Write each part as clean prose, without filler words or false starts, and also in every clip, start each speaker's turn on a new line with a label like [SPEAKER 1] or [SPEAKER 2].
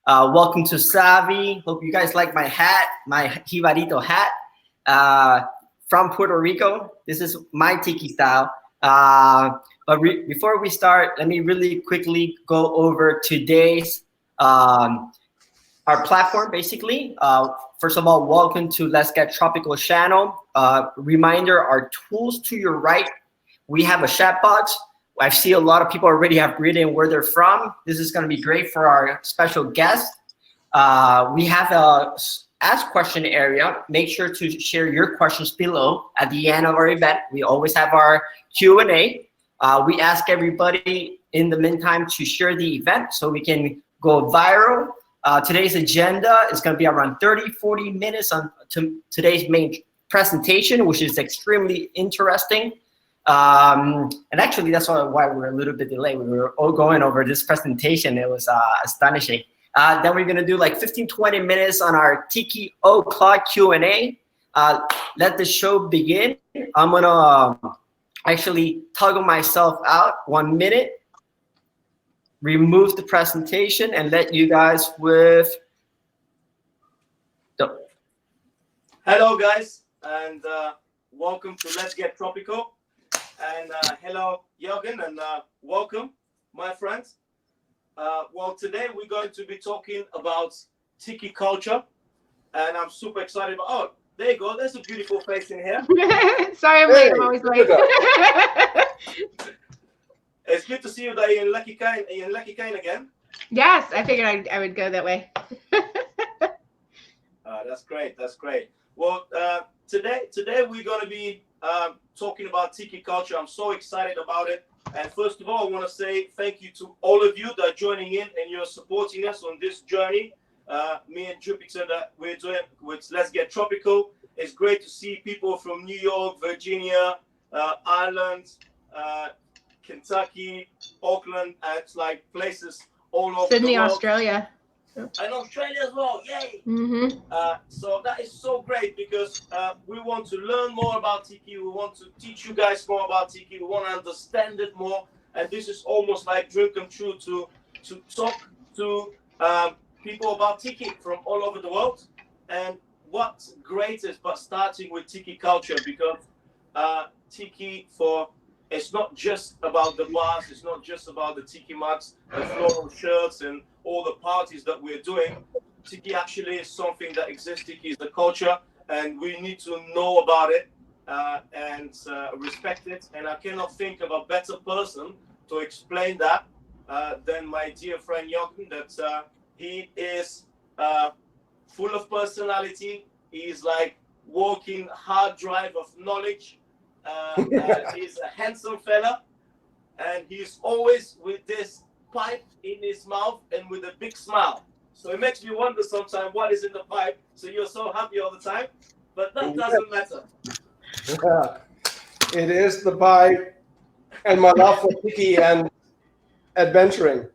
[SPEAKER 1] Welcome to Savvy. Hope you guys like my hat, my Jibarito hat from Puerto Rico. This is my Tiki style. But before we start, let me really quickly go over today's our platform, basically. First of all, welcome to Let's Get Tropical channel. Reminder, our tools to your right, we have a chat box. I see a lot of people already have written where they're from. This is going to be great for our special guest. We have a ask question area. Make sure to share your questions below. At the end of our event, we always have our Q&A. We ask everybody in the meantime to share the event so we can go viral. Today's agenda is going to be around 30-40 minutes on today's main presentation, which is extremely interesting. And actually, that's why we're a little bit delayed. We were all going over this presentation. It was astonishing. Then we're going to do like 15-20 minutes on our Tiki Cloth Q&A. Let the show begin. I'm going to actually toggle myself out 1 minute, remove the presentation, and let you guys with the...
[SPEAKER 2] Hello, guys, and welcome to Let's Get Tropical. And hello, Jochen, and welcome, my friends. Well, today we're going to be talking about Tiki culture, and I'm super excited about. Oh, there you go. There's a beautiful face in here.
[SPEAKER 3] Sorry, I'm late. I'm always late.
[SPEAKER 2] It's good to see you that you're in Lucky Cane again.
[SPEAKER 3] Yes, I figured I would go that way.
[SPEAKER 2] That's great. That's great. Well, today we're going to be talking about Tiki culture. I'm so excited about it. And first of all, I want to say thank you to all of you that are joining in and you're supporting us on this journey. Me and Jupiter that we're doing with Let's Get Tropical. It's great to see people from New York, Virginia, Ireland, Kentucky, Auckland, and it's like places all over
[SPEAKER 3] Sydney,
[SPEAKER 2] the world.
[SPEAKER 3] Australia.
[SPEAKER 2] And Australia as well, yay!
[SPEAKER 3] Mm-hmm.
[SPEAKER 2] So that is so great because we want to learn more about Tiki. We want to teach you guys more about Tiki. We want to understand it more. And this is almost like dream come true to talk to people about Tiki from all over the world. And what's great is but starting with Tiki culture, because Tiki it's not just about the bars, it's not just about the Tiki mugs, the floral shirts, and all the parties that we're doing. Tiki actually is something that exists. Tiki is the culture, and we need to know about it and respect it. And I cannot think of a better person to explain that than my dear friend Jochen, that he is full of personality. He's like walking hard drive of knowledge. He's a handsome fella, and he's always with this pipe in his mouth and with a big smile. So it makes me wonder sometimes what is in the pipe. So you're so happy all the time, but that doesn't matter.
[SPEAKER 4] Yeah. It is the pipe and my love for Tiki and adventuring.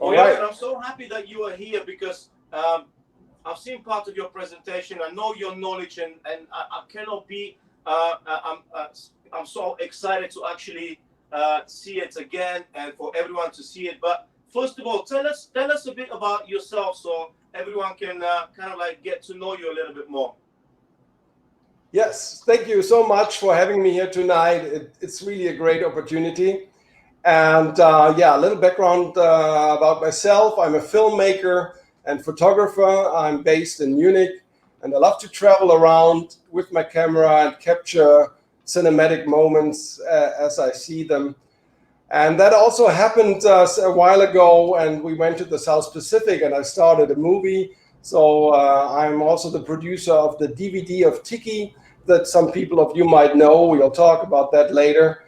[SPEAKER 4] All right.
[SPEAKER 2] I'm so happy that you are here because I've seen part of your presentation. I know your knowledge, and I cannot be. I'm so excited to actually see it again, and for everyone to see it. But first of all, tell us a bit about yourself, so everyone can kind of like get to know you a little bit more.
[SPEAKER 4] Yes, thank you so much for having me here tonight. It's really a great opportunity. And yeah, a little background about myself. I'm a filmmaker and photographer. I'm based in Munich, and I love to travel around with my camera and capture cinematic moments as I see them. And that also happened a while ago, and we went to the South Pacific and I started a movie. So I'm also the producer of the DVD of Tiki that some people of you might know. We'll talk about that later.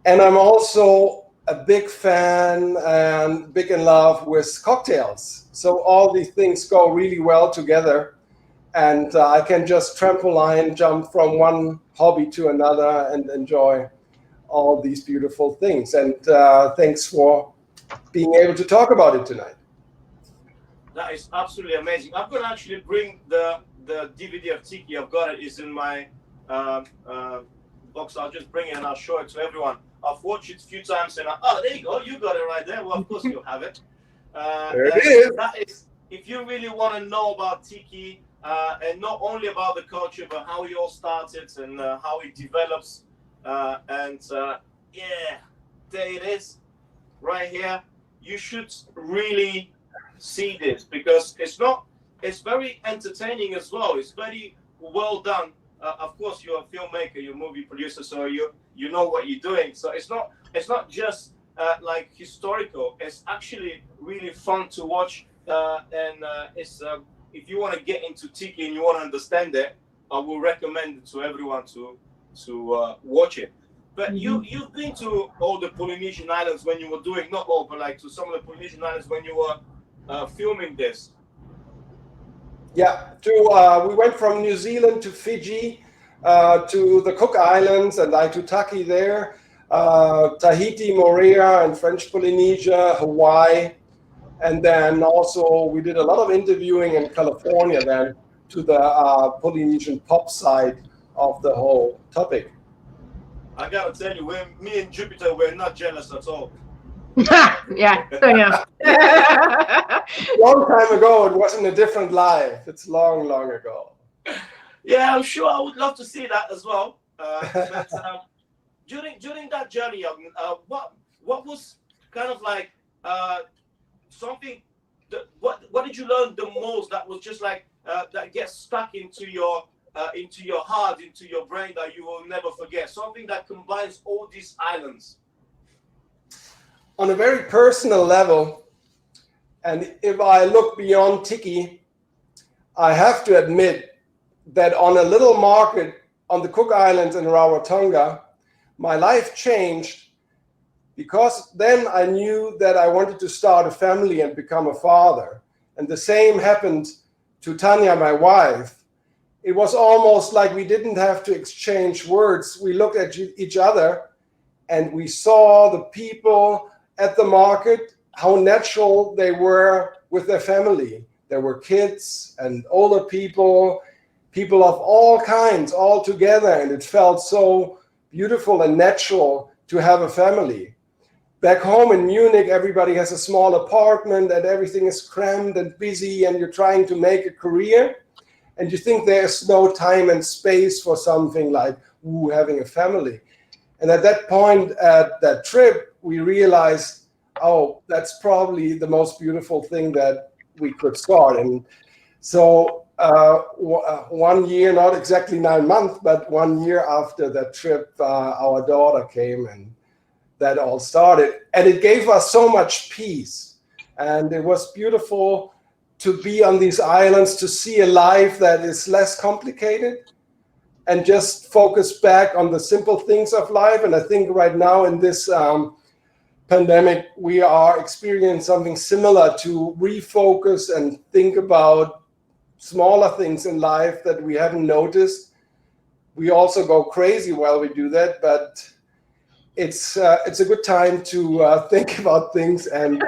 [SPEAKER 4] And I'm also a big fan and big in love with cocktails. So all these things go really well together. And I can just trampoline jump from one hobby to another and enjoy all these beautiful things. And thanks for being able to talk about it tonight.
[SPEAKER 2] That is absolutely amazing. I'm going to actually bring the DVD of Tiki. I've got it. It's in my box. I'll just bring it and I'll show it to everyone. I've watched it a few times and there you go, you got it right there. Well, of course you have it.
[SPEAKER 4] There it is.
[SPEAKER 2] That is, if you really want to know about Tiki, and not only about the culture, but how it all started and how it develops, yeah, there it is, right here. You should really see this because it's very entertaining as well. It's very well done. Of course, you're a filmmaker, you're a movie producer, so you know what you're doing. So it's not just like historical. It's actually really fun to watch. It's if you want to get into Tiki and you want to understand it, I will recommend it to everyone to watch it. But you've been to all the Polynesian Islands when you were doing, not all, but like to some of the Polynesian Islands when you were filming this.
[SPEAKER 4] Yeah, we went from New Zealand to Fiji, to the Cook Islands and Aitutaki there, Tahiti, Moorea and French Polynesia, Hawaii. And then also we did a lot of interviewing in California then to the Polynesian pop side of the whole topic.
[SPEAKER 2] I gotta tell you, me and Jupiter, we're not jealous at all.
[SPEAKER 3] Yeah, so yeah.
[SPEAKER 4] Long time ago, it was in a different life. It's long, long ago.
[SPEAKER 2] Yeah, I'm sure I would love to see that as well. But during that journey, what was kind of like something? What did you learn the most that was just like that gets stuck into your heart, into your brain that you will never forget? Something that combines all these islands.
[SPEAKER 4] On a very personal level, and if I look beyond Tiki, I have to admit that on a little market on the Cook Islands in Rarotonga, my life changed because then I knew that I wanted to start a family and become a father. And the same happened to Tanya, my wife. It was almost like we didn't have to exchange words. We looked at each other and we saw the people at the market, how natural they were with their family. There were kids and older people of all kinds, all together, and it felt so beautiful and natural to have a family. Back home in Munich, everybody has a small apartment and everything is crammed and busy and you're trying to make a career and you think there's no time and space for something like having a family. And at that point, at that trip, we realized, oh, that's probably the most beautiful thing that we could start. And so 1 year, not exactly 9 months, but 1 year after that trip, our daughter came and that all started. And it gave us so much peace. And it was beautiful to be on these islands, to see a life that is less complicated and just focus back on the simple things of life. And I think right now in this pandemic, we are experiencing something similar, to refocus and think about smaller things in life that we haven't noticed. We also go crazy while we do that, but it's a good time to think about things and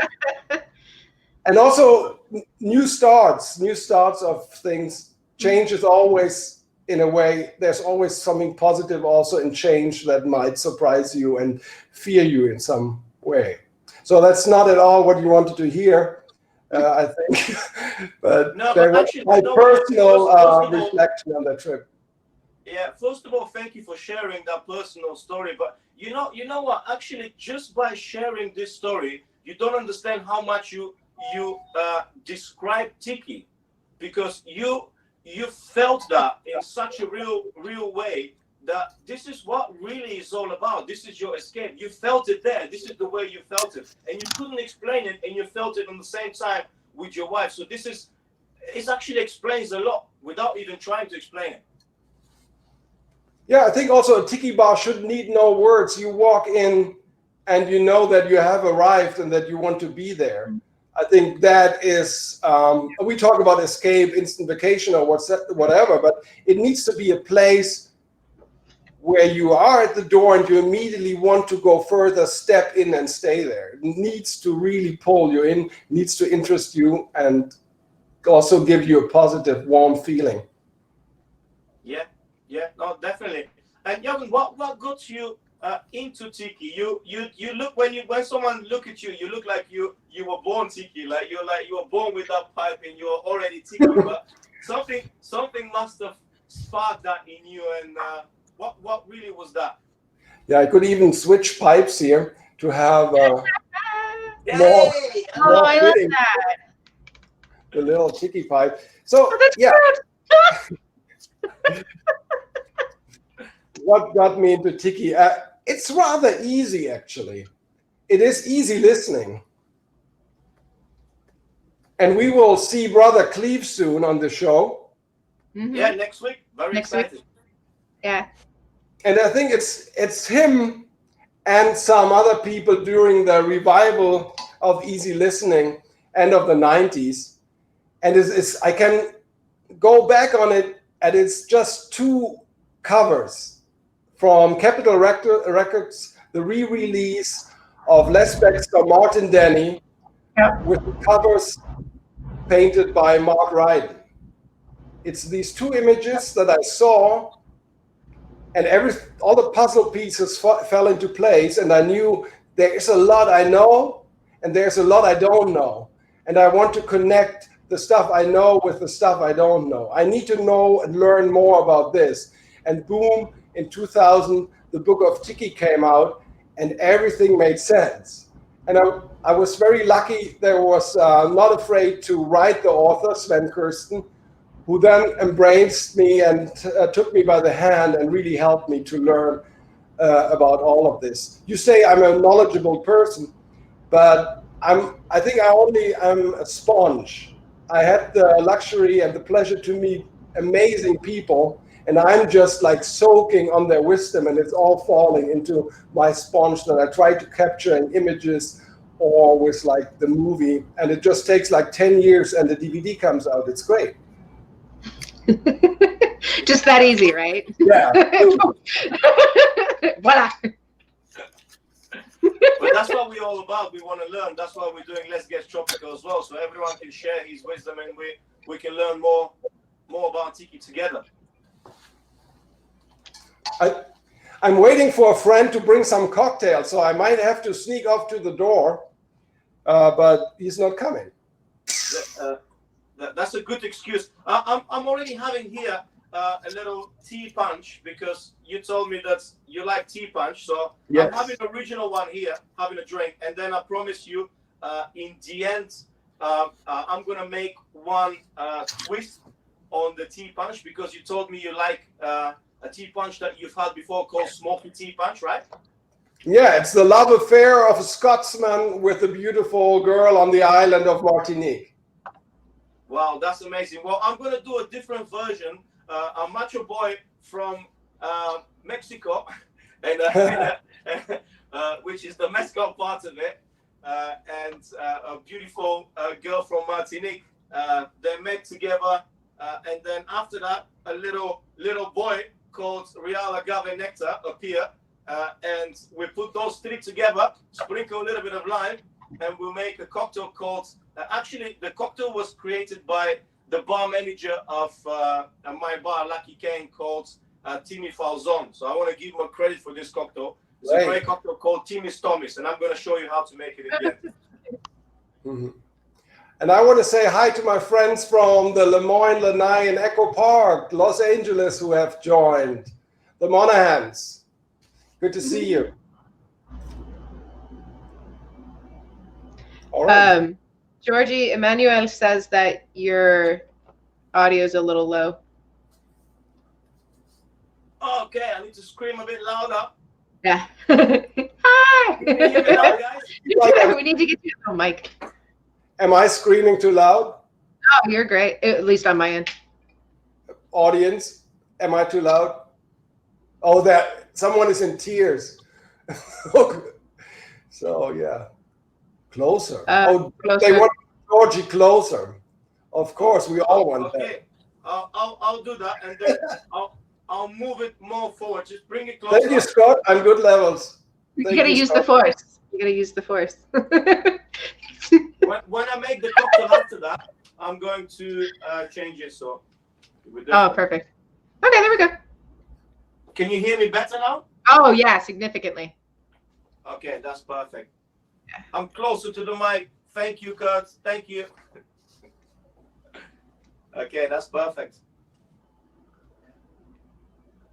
[SPEAKER 4] also new starts of things. Change is always, in a way, there's always something positive also in change that might surprise you and fear you in some way. So that's not at all what you wanted to hear, I think. But
[SPEAKER 2] no,
[SPEAKER 4] there was
[SPEAKER 2] actually,
[SPEAKER 4] my personal reflection on that trip.
[SPEAKER 2] Yeah, first of all, thank you for sharing that personal story. But you know what? Actually, just by sharing this story, you don't understand how much you describe Tiki, because you felt that in such a real way, that this is what really is all about. This is your escape. You felt it there. This is the way you felt it, and you couldn't explain it, and you felt it at the same time with your wife. So it actually explains a lot without even trying to explain it.
[SPEAKER 4] Yeah, I think also a tiki bar should need no words. You walk in and you know that you have arrived and that you want to be there. I think that is, we talk about escape, instant vacation or whatever, but it needs to be a place where you are at the door and you immediately want to go further, step in and stay there. It needs to really pull you in, needs to interest you and also give you a positive, warm feeling.
[SPEAKER 2] Yeah, no, definitely. And Jochen, what got you into Tiki? You look when someone look at you, you look like you were born Tiki, like you were born with that pipe and you're already Tiki. But something must have sparked that in you. And what really was that?
[SPEAKER 4] Yeah, I could even switch pipes here to have more
[SPEAKER 3] I love
[SPEAKER 4] fitting,
[SPEAKER 3] that.
[SPEAKER 4] the little Tiki pipe. So
[SPEAKER 3] Oh, that's
[SPEAKER 4] yeah.
[SPEAKER 3] good.
[SPEAKER 4] What got me into Tiki? It's rather easy, actually. It is easy listening. And we will see Brother Cleve soon on the show.
[SPEAKER 3] Mhm.
[SPEAKER 2] Yeah, next week. Very
[SPEAKER 3] Next
[SPEAKER 2] excited.
[SPEAKER 3] week. Yeah.
[SPEAKER 4] And I think it's him and some other people during the revival of easy listening, end of the 90s. And I can go back on it, and it's just 2 covers from Capitol Records, the re-release of Les Baxter, Martin Denny, with the covers painted by Mark Ryden. It's these 2 images that I saw, and all the puzzle pieces fell into place, and I knew there is a lot I know, and there's a lot I don't know. And I want to connect the stuff I know with the stuff I don't know. I need to know and learn more about this. And boom, in 2000, the book of Tiki came out, and everything made sense. And I was very lucky. There was not afraid to write the author, Sven Kirsten, who then embraced me and took me by the hand and really helped me to learn about all of this. You say I'm a knowledgeable person, but I think I'm a sponge. I had the luxury and the pleasure to meet amazing people, and I'm just like soaking on their wisdom, and it's all falling into my sponge that I try to capture in images or with like the movie, and it just takes like 10 years and the DVD comes out. It's great.
[SPEAKER 3] Just that easy, right?
[SPEAKER 4] Yeah.
[SPEAKER 3] Voila.
[SPEAKER 2] But that's what we're all about. We want to learn. That's why we're doing Let's Get Tropical as well, so everyone can share his wisdom and we can learn more about Tiki together.
[SPEAKER 4] I'm waiting for a friend to bring some cocktails, so I might have to sneak off to the door, but he's not coming.
[SPEAKER 2] That's a good excuse. I'm already having here a little tea punch because you told me that you like tea punch. So yes. I'm having an original one here, having a drink, and then I promise you, in the end, I'm gonna make one twist on the tea punch because you told me you like a tea punch that you've had before called smoky tea punch, right?
[SPEAKER 4] Yeah, it's the love affair of a Scotsman with a beautiful girl on the island of Martinique.
[SPEAKER 2] Wow, that's amazing. Well, I'm going to do a different version. A macho boy from Mexico, and which is the mezcal part of it, and a beautiful girl from Martinique. They met together, and then after that, a little boy called Real Agave Nectar appeared, and we put those 3 together, sprinkle a little bit of lime, and we'll make a cocktail called... actually, the cocktail was created by the bar manager of my bar, Lucky Kane, called Timmy Falzon. So I want to give him a credit for this cocktail. It's a great cocktail called Timmy's Tommy's, and I'm going to show you how to make it in the end.
[SPEAKER 4] Mm-hmm. And I want to say hi to my friends from the Lemoyne, Lanai, and Echo Park, Los Angeles, who have joined. The Monahans. Good to see you. All right.
[SPEAKER 3] Georgie, Emmanuel says that your audio is a little low.
[SPEAKER 2] Okay, I need to scream a bit louder.
[SPEAKER 3] Yeah. Hi!
[SPEAKER 2] Can you hear me now, guys?
[SPEAKER 3] We need to get you a mic.
[SPEAKER 4] Am I screaming too loud?
[SPEAKER 3] Oh, you're great, at least on my end.
[SPEAKER 4] Audience, am I too loud? Oh, that someone is in tears. So, yeah. Closer.
[SPEAKER 3] Closer.
[SPEAKER 4] They want Georgie closer. Of course, we all want that.
[SPEAKER 2] I'll do that, and then I'll move it more forward. Just bring it closer.
[SPEAKER 4] Thank you, Scott. I'm good levels.
[SPEAKER 3] You gotta use the force. You gotta use the force.
[SPEAKER 2] When I make the cocktail after that, I'm going to change it. So.
[SPEAKER 3] Oh, perfect. Okay, there we go.
[SPEAKER 2] Can you hear me better now?
[SPEAKER 3] Oh yeah, significantly.
[SPEAKER 2] Okay, that's perfect. I'm closer to the mic. Thank you, Kurt. Thank you. Okay, that's perfect.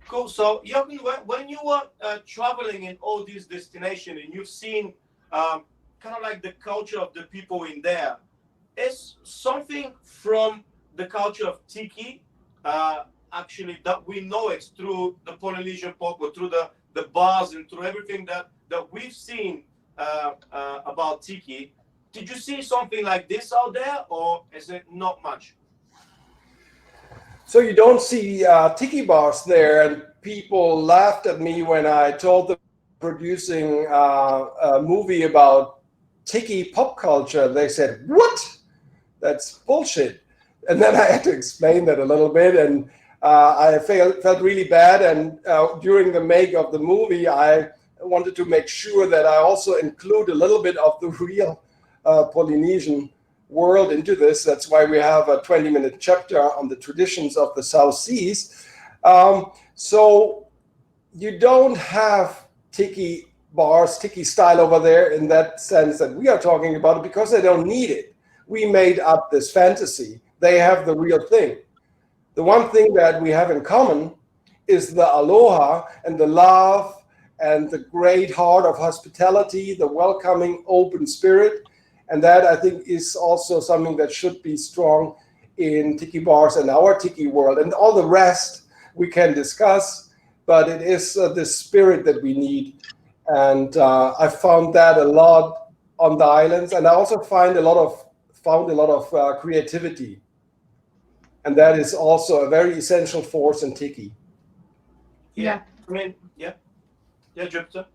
[SPEAKER 2] Cool. So, Jochen, when you were traveling in all these destinations and you've seen kind of like the culture of the people in there, is something from the culture of Tiki actually that we know it's through the Polynesian pop, or through the bars and through everything that we've seen about Tiki. Did you see something like this out there, or is it not much?
[SPEAKER 4] So you don't see tiki bars there, and people laughed at me when I told them producing a movie about tiki pop culture. They said, "What? That's bullshit." And then I had to explain that a little bit, and I felt really bad. And during the make of the movie, I wanted to make sure that I also include a little bit of the real Polynesian world into this. That's why we have a 20-minute chapter on the traditions of the South Seas. So you don't have tiki bars, tiki style over there in that sense that we are talking about it, because they don't need it. We made up this fantasy. They have the real thing. The one thing that we have in common is the aloha and the love and the great heart of hospitality, the welcoming, open spirit. And that, I think, is also something that should be strong in tiki bars and our tiki world. And all the rest we can discuss, but it is the spirit that we need. And I found that a lot on the islands. And I also found a lot of creativity. And that is also a very essential force in tiki.
[SPEAKER 2] Yeah. I mean, yeah, Jupiter.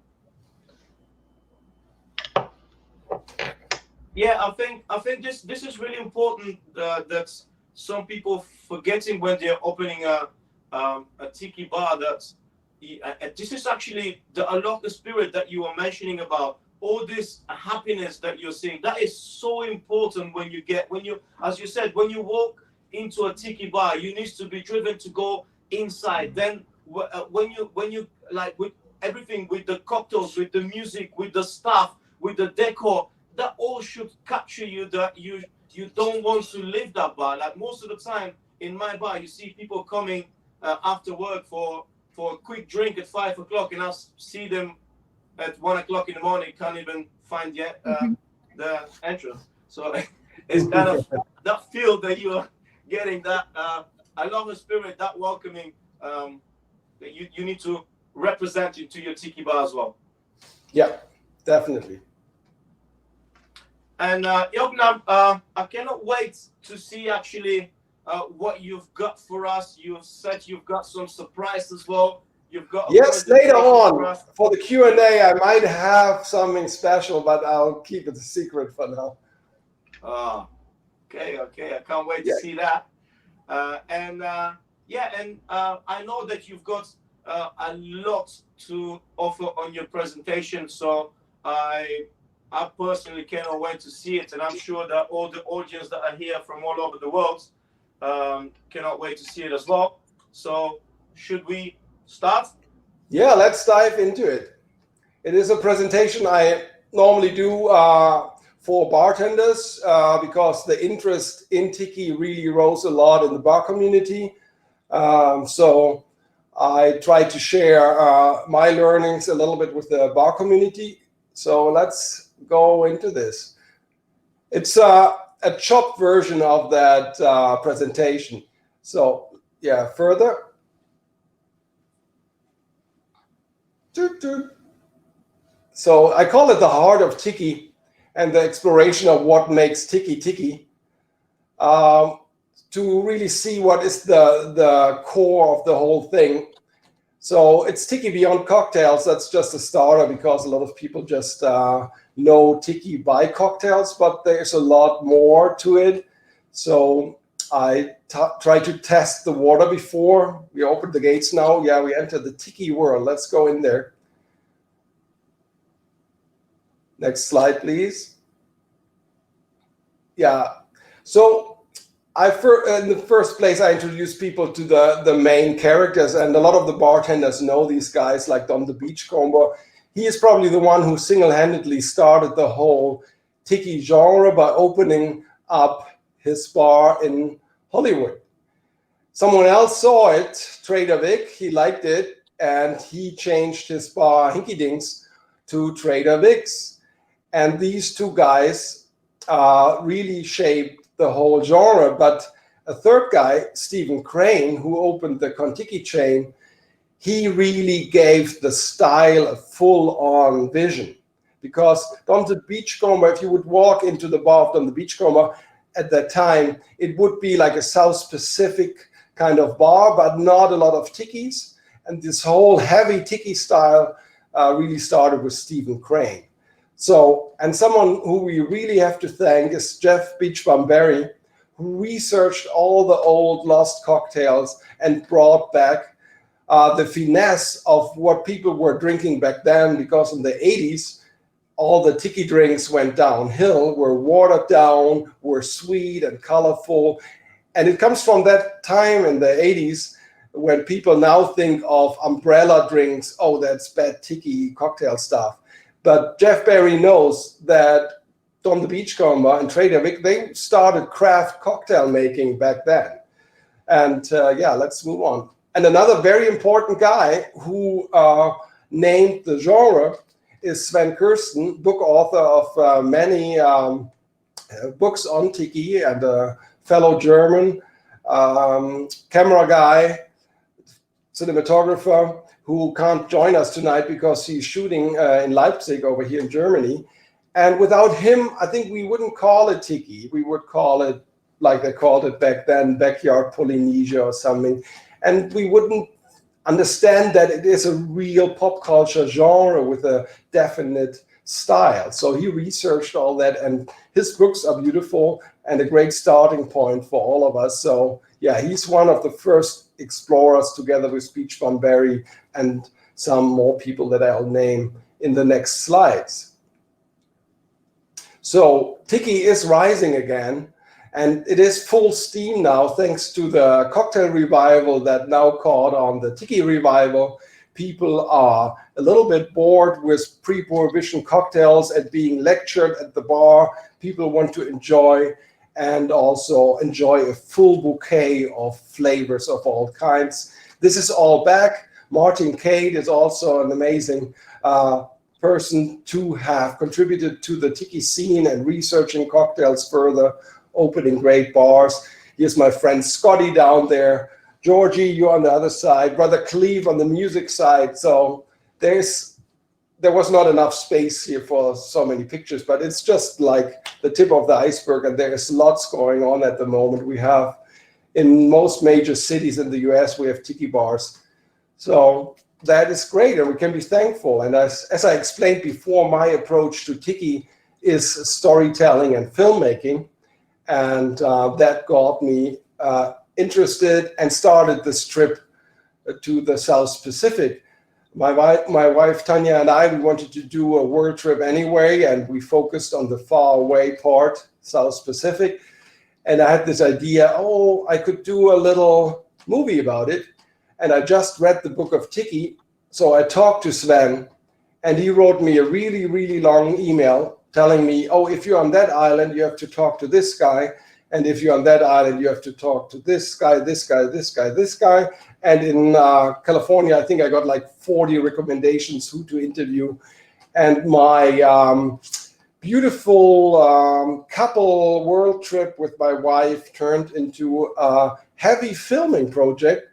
[SPEAKER 2] Yeah, I think this is really important. That some people forgetting when they're opening a tiki bar. That this is actually the aloha spirit that you were mentioning about. All this happiness that you're seeing, that is so important when you, as you said, when you walk into a tiki bar, you need to be driven to go inside. Then when you like, with everything, with the cocktails, with the music, with the staff, with the decor, that all should capture you, that you don't want to leave that bar. Like most of the time in my bar, you see people coming after work for a quick drink at 5 o'clock, and I'll see them at 1 o'clock in the morning, can't even find yet the entrance. So it's kind of that feel that you are getting, that I love the spirit, that welcoming, that you need to represent it to your tiki bar as well.
[SPEAKER 4] Yeah, definitely.
[SPEAKER 2] And Jochen, I cannot wait to see actually what you've got for us. You've said you've got some surprise as well. You've got
[SPEAKER 4] later on for the Q&A, I might have something special, but I'll keep it a secret for now.
[SPEAKER 2] Okay. I can't wait to see that. And I know that you've got a lot to offer on your presentation, so I personally cannot wait to see it, and I'm sure that all the audience that are here from all over the world cannot wait to see it as well. So should we start?
[SPEAKER 4] Yeah, let's dive into it. It is a presentation I normally do for bartenders because the interest in tiki really rose a lot in the bar community. So I try to share my learnings a little bit with the bar community. So let's go into this. It's a chopped version of that presentation. So yeah, further. So I call it the heart of tiki and the exploration of what makes tiki tiki, to really see what is the core of the whole thing. So it's tiki beyond cocktails. That's just a starter because a lot of people just know tiki by cocktails, but there's a lot more to it. So I try to test the water before we open the gates now. Yeah, we enter the tiki world. Let's go in there. Next slide, please. Yeah. So in the first place, I introduce people to the main characters, and a lot of the bartenders know these guys, like Don the Beachcomber. He is probably the one who single-handedly started the whole tiki genre by opening up his bar in Hollywood. Someone else saw it, Trader Vic, he liked it, and he changed his bar, Hinky Dinks, to Trader Vic's. And these two guys really shaped the whole genre. But a third guy, Stephen Crane, who opened the Kontiki chain, he really gave the style a full-on vision. Because Don the Beachcomber, if you would walk into the bar of Don the Beachcomber at that time, it would be like a South Pacific kind of bar, but not a lot of tikis. And this whole heavy tiki style really started with Stephen Crane. So, and someone who we really have to thank is Jeff Beachbum-Berry, who researched all the old lost cocktails and brought back the finesse of what people were drinking back then, because in the 80s, all the tiki drinks went downhill, were watered down, were sweet and colorful. And it comes from that time in the 80s when people now think of umbrella drinks, oh, that's bad tiki cocktail stuff. But Jeff Berry knows that Don the Beachcomber and Trader Vic, they started craft cocktail making back then. And yeah, let's move on. And another very important guy who named the genre is Sven Kirsten, book author of many books on tiki, and a fellow German camera guy, cinematographer, who can't join us tonight because he's shooting in Leipzig over here in Germany. And without him, I think we wouldn't call it tiki. We would call it, like they called it back then, backyard Polynesia or something. And we wouldn't understand that it is a real pop culture genre with a definite style. So he researched all that, and his books are beautiful and a great starting point for all of us. So yeah, he's one of the first explorers, together with Beachbum-Berry and some more people that I'll name in the next slides. So tiki is rising again, and it is full steam now thanks to the cocktail revival that now caught on, the tiki revival. People are a little bit bored with pre-prohibition cocktails and being lectured at the bar. People want to enjoy, and also enjoy, a full bouquet of flavors of all kinds. This is all back. Martin Cade is also an amazing person to have contributed to the tiki scene and researching cocktails further, opening great bars. Here's my friend Scotty down there. Georgie, you're on the other side. Brother Cleve on the music side. So there was not enough space here for so many pictures, but it's just like the tip of the iceberg, and there is lots going on at the moment. We have, in most major cities in the US, we have tiki bars. So that is great, and we can be thankful. And as I explained before, my approach to tiki is storytelling and filmmaking, and that got me interested and started this trip to the South Pacific. My wife Tanya and I, we wanted to do a world trip anyway, and we focused on the far away part, South Pacific. And I had this idea, oh, I could do a little movie about it. And I just read the book of Tiki. So I talked to Sven, and he wrote me a really, really long email telling me, oh, if you're on that island, you have to talk to this guy. And if you're on that island, you have to talk to this guy, this guy, this guy, this guy. And in California, I think I got like 40 recommendations who to interview. And my beautiful couple world trip with my wife turned into a heavy filming project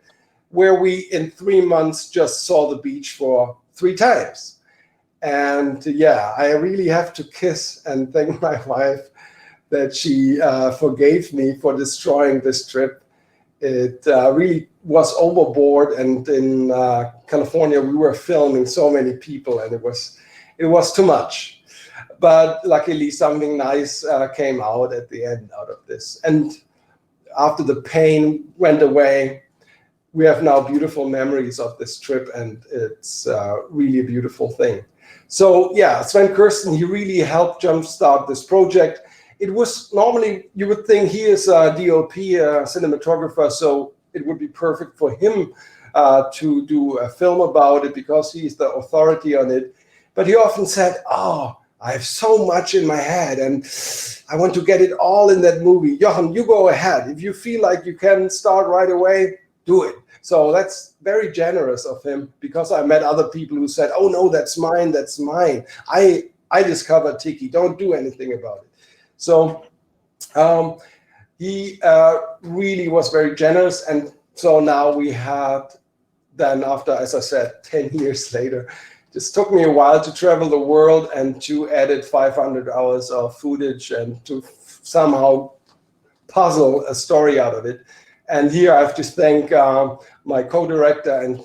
[SPEAKER 4] where we, in 3 months, just saw the beach for 3 times. And yeah, I really have to kiss and thank my wife that she forgave me for destroying this trip. It really was overboard, and in California we were filming so many people, and it was too much. But luckily something nice came out at the end out of this. And after the pain went away, we have now beautiful memories of this trip, and it's really a beautiful thing. So yeah, Sven Kirsten, he really helped jumpstart this project. it was normally, you would think he is a DOP, cinematographer, so it would be perfect for him to do a film about it because he's the authority on it. But he often said, oh, I have so much in my head and I want to get it all in that movie. Jochen, you go ahead. If you feel like you can start right away, do it. So that's very generous of him, because I met other people who said, oh no, that's mine, that's mine. I discovered Tiki, don't do anything about it. So he really was very generous. And so now we had, then after, as I said, 10 years later, it took me a while to travel the world and to edit 500 hours of footage and to somehow puzzle a story out of it. And here I have to thank my co-director and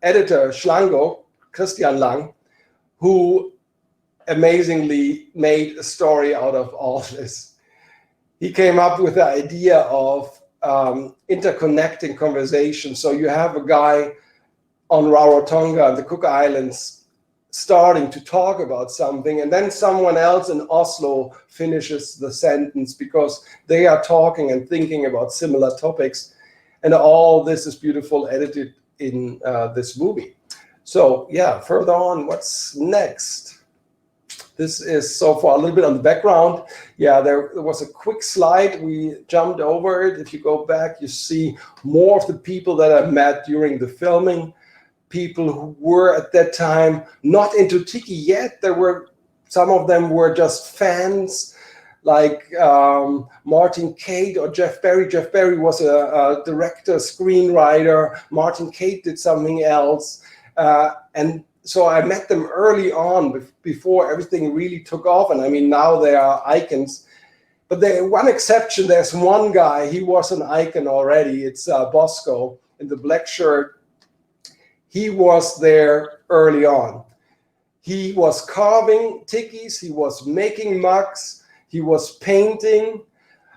[SPEAKER 4] editor, Schlango, Christian Lang, who amazingly made a story out of all this. He came up with the idea of interconnecting conversation. So you have a guy on Rarotonga and the Cook Islands starting to talk about something, and then someone else in Oslo finishes the sentence because they are talking and thinking about similar topics. And all this is beautiful edited in this movie. So yeah, further on, what's next? This is so far a little bit on the background. Yeah, there was a quick slide. We jumped over it. If you go back, you see more of the people that I met during the filming. People who were at that time not into Tiki yet. There were, some of them were just fans, like Martin Cate or Jeff Berry. Jeff Berry was a director, screenwriter. Martin Cate did something else. And so I met them early on before everything really took off. And I mean, now they are icons. But there one exception, there's one guy, he was an icon already. It's Bosco in the black shirt. He was there early on. He was carving tikis, he was making mugs, he was painting,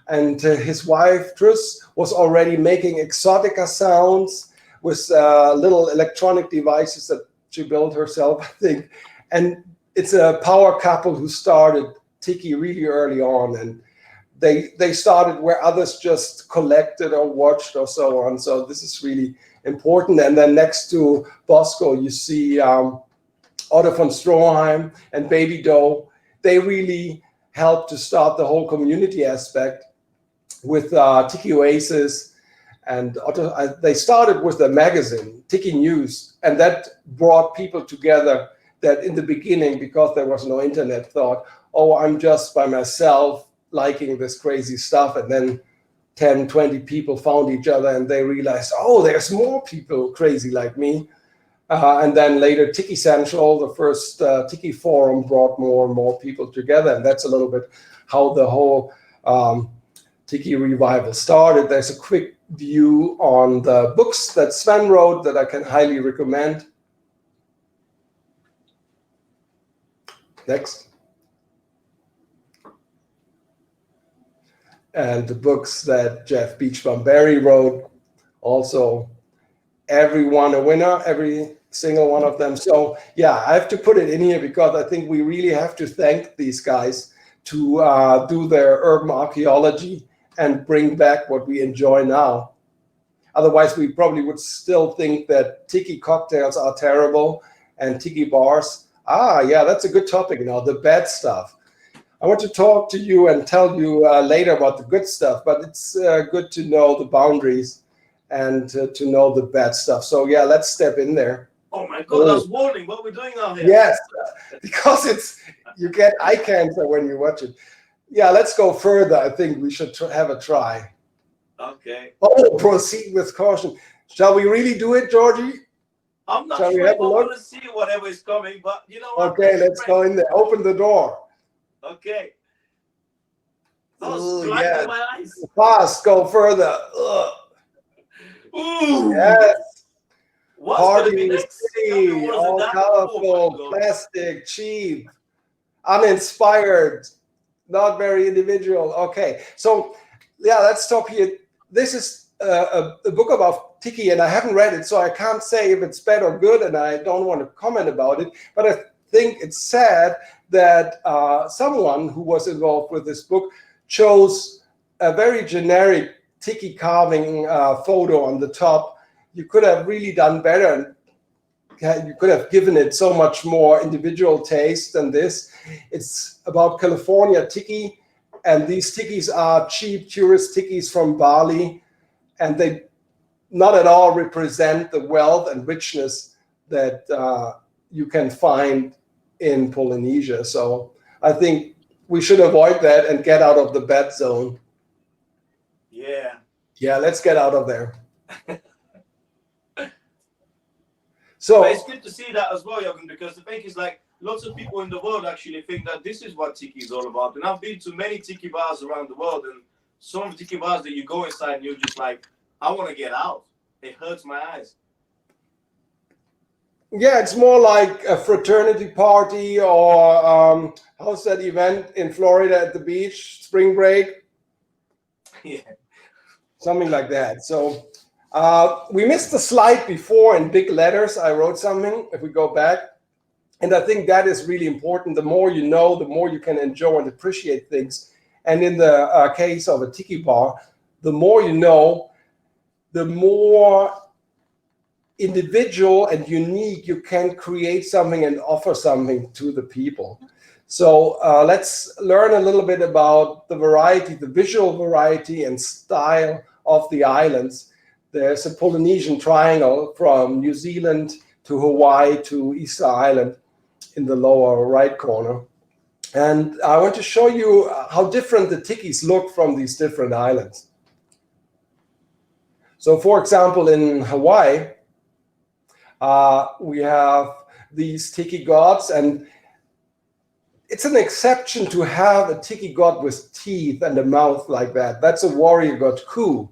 [SPEAKER 4] and his wife, Truss, was already making exotica sounds with little electronic devices that she built herself, I think. And it's a power couple who started Tiki really early on, and they started where others just collected or watched or so on. So this is really important. And then next to Bosco, you see Otto von Stroheim and Baby Doe. They really helped to start the whole community aspect with Tiki Oasis. And Otto, they started with the magazine, Tiki News, and that brought people together that in the beginning, because there was no internet, thought, oh, I'm just by myself liking this crazy stuff. And then 10, 20 people found each other and they realized, oh, there's more people crazy like me. And then later Tiki Central, the first Tiki forum, brought more and more people together. And that's a little bit how the whole Tiki revival started. There's a quick view on the books that Sven wrote that I can highly recommend. Next. And the books that Jeff Beachbum-Berry wrote, also everyone a winner, every single one of them. So yeah, I have to put it in here because I think we really have to thank these guys to do their urban archaeology and bring back what we enjoy now. Otherwise, we probably would still think that Tiki cocktails are terrible and Tiki bars. Yeah, that's a good topic now, the bad stuff. I want to talk to you and tell you later about the good stuff, but it's good to know the boundaries and to know the bad stuff. So yeah, let's step in there.
[SPEAKER 2] Oh my God, that's warning. What are we doing now here?
[SPEAKER 4] Yes, because you get eye cancer when you watch it. Yeah, let's go further. I think we should have a try.
[SPEAKER 2] Okay.
[SPEAKER 4] Oh, proceed with caution. Shall we really do it, Georgie?
[SPEAKER 2] I'm not sure if I want to see whatever is coming, but you know what?
[SPEAKER 4] Okay, let's go in there. Open the door.
[SPEAKER 2] Okay. Oh, yeah. My eyes.
[SPEAKER 4] Fast, go further. Ugh.
[SPEAKER 2] Ooh.
[SPEAKER 4] Yes.
[SPEAKER 2] What's
[SPEAKER 4] Party city, all colorful, plastic, cheap, uninspired, not very individual. Okay, so yeah, let's stop here. This is a book about Tiki, and I haven't read it, so I can't say if it's bad or good, and I don't want to comment about it. But I think it's sad that someone who was involved with this book chose a very generic tiki carving photo on the top. You could have really done better, and you could have given it so much more individual taste than this. It's about California tiki, and these tikis are cheap tourist tikis from Bali, and they not at all represent the wealth and richness that you can find in Polynesia. So I think we should avoid that and get out of the bad zone. Yeah, let's get out of there. So
[SPEAKER 2] but it's good to see that as well, Jochen, because the thing is, like, lots of people in the world actually think that this is what tiki is all about. And I've been to many tiki bars around the world, and some tiki bars that you go inside and you're just like, I want to get out. It hurts my eyes.
[SPEAKER 4] yeah, it's more like a fraternity party, or how's that event in Florida at the beach, spring break?
[SPEAKER 2] Yeah.
[SPEAKER 4] Something like that. So we missed the slide before in big letters. I wrote something, if we go back. And I think that is really important. The more you know, the more you can enjoy and appreciate things. And in the case of a tiki bar, the more you know, the more individual and unique you can create something and offer something to the people. So let's learn a little bit about the variety, the visual variety and style of the islands. There's a Polynesian triangle from New Zealand to Hawaii to Easter Island in the lower right corner. And I want to show you how different the tikis look from these different islands. So for example, in Hawaii, we have these tiki gods, and it's an exception to have a tiki god with teeth and a mouth like that. That's a warrior god, Ku.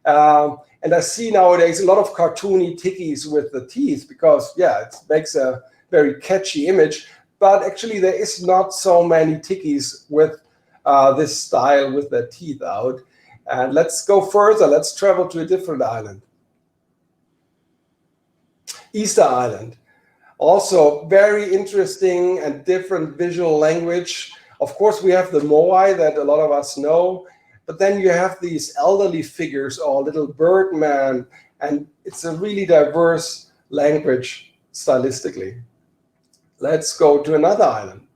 [SPEAKER 4] And I see nowadays a lot of cartoony tikis with the teeth because, yeah, it makes a very catchy image. But actually, there is not so many tikis with this style with their teeth out. And let's go further. Let's travel to a different island. Easter Island. Also very interesting and different visual language. Of course, we have the Moai that a lot of us know. But then you have these elderly figures or little birdman. And it's a really diverse language stylistically. Let's go to another island.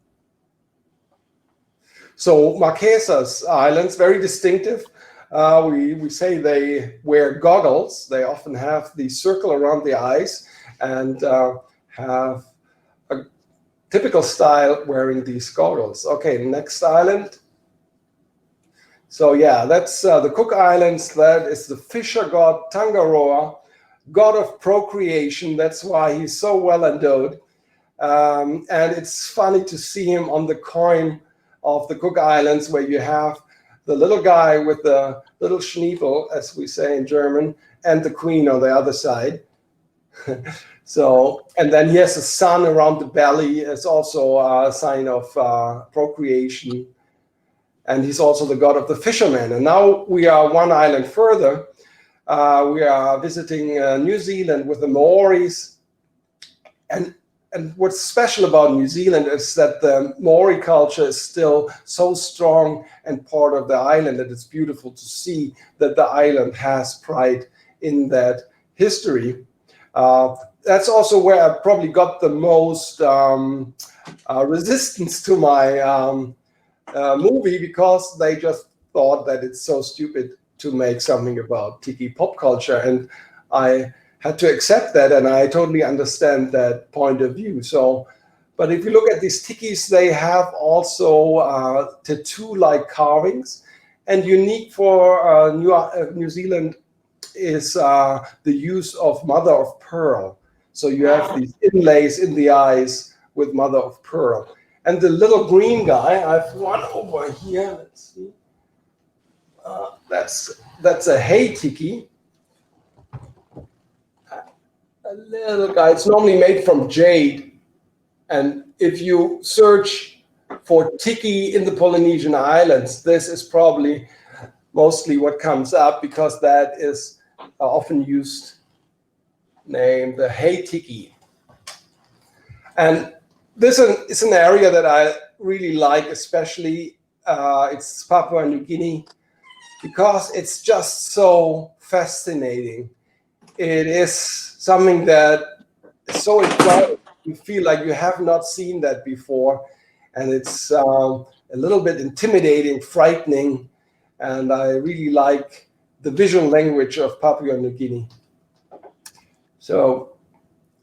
[SPEAKER 4] So Marquesas Islands, very distinctive. We say they wear goggles. They often have the circle around the eyes and have a typical style wearing these goggles. Okay, next island. So yeah, that's the Cook Islands. That is the fisher god Tangaroa, god of procreation. That's why he's so well endowed. And it's funny to see him on the coin of the Cook Islands, where you have the little guy with the little Schniepel, as we say in German, and the queen on the other side. So, and then he has a sun around the belly. It's also a sign of procreation. And he's also the god of the fishermen. And now we are one island further. We are visiting New Zealand with the Maoris. And what's special about New Zealand is that the Maori culture is still so strong and part of the island that it's beautiful to see that the island has pride in that history. That's also where I probably got the most resistance to my movie, because they just thought that it's so stupid to make something about tiki pop culture. And I had to accept that, and I totally understand that point of view. So, but if you look at these tikis, they have also tattoo-like carvings, and unique for New Zealand is the use of mother of pearl. So you have these inlays in the eyes with mother of pearl. And the little green guy, I've one over here. Let's see. That's a hay tiki. A little guy. It's normally made from jade. And if you search for tiki in the Polynesian Islands, this is probably mostly what comes up, because that is often used name, the hay tiki. And this is an area that I really like, especially it's Papua New Guinea, because it's just so fascinating. It is something that is so exciting. You feel like you have not seen that before, and it's a little bit intimidating, frightening, and I really like the visual language of Papua New Guinea. So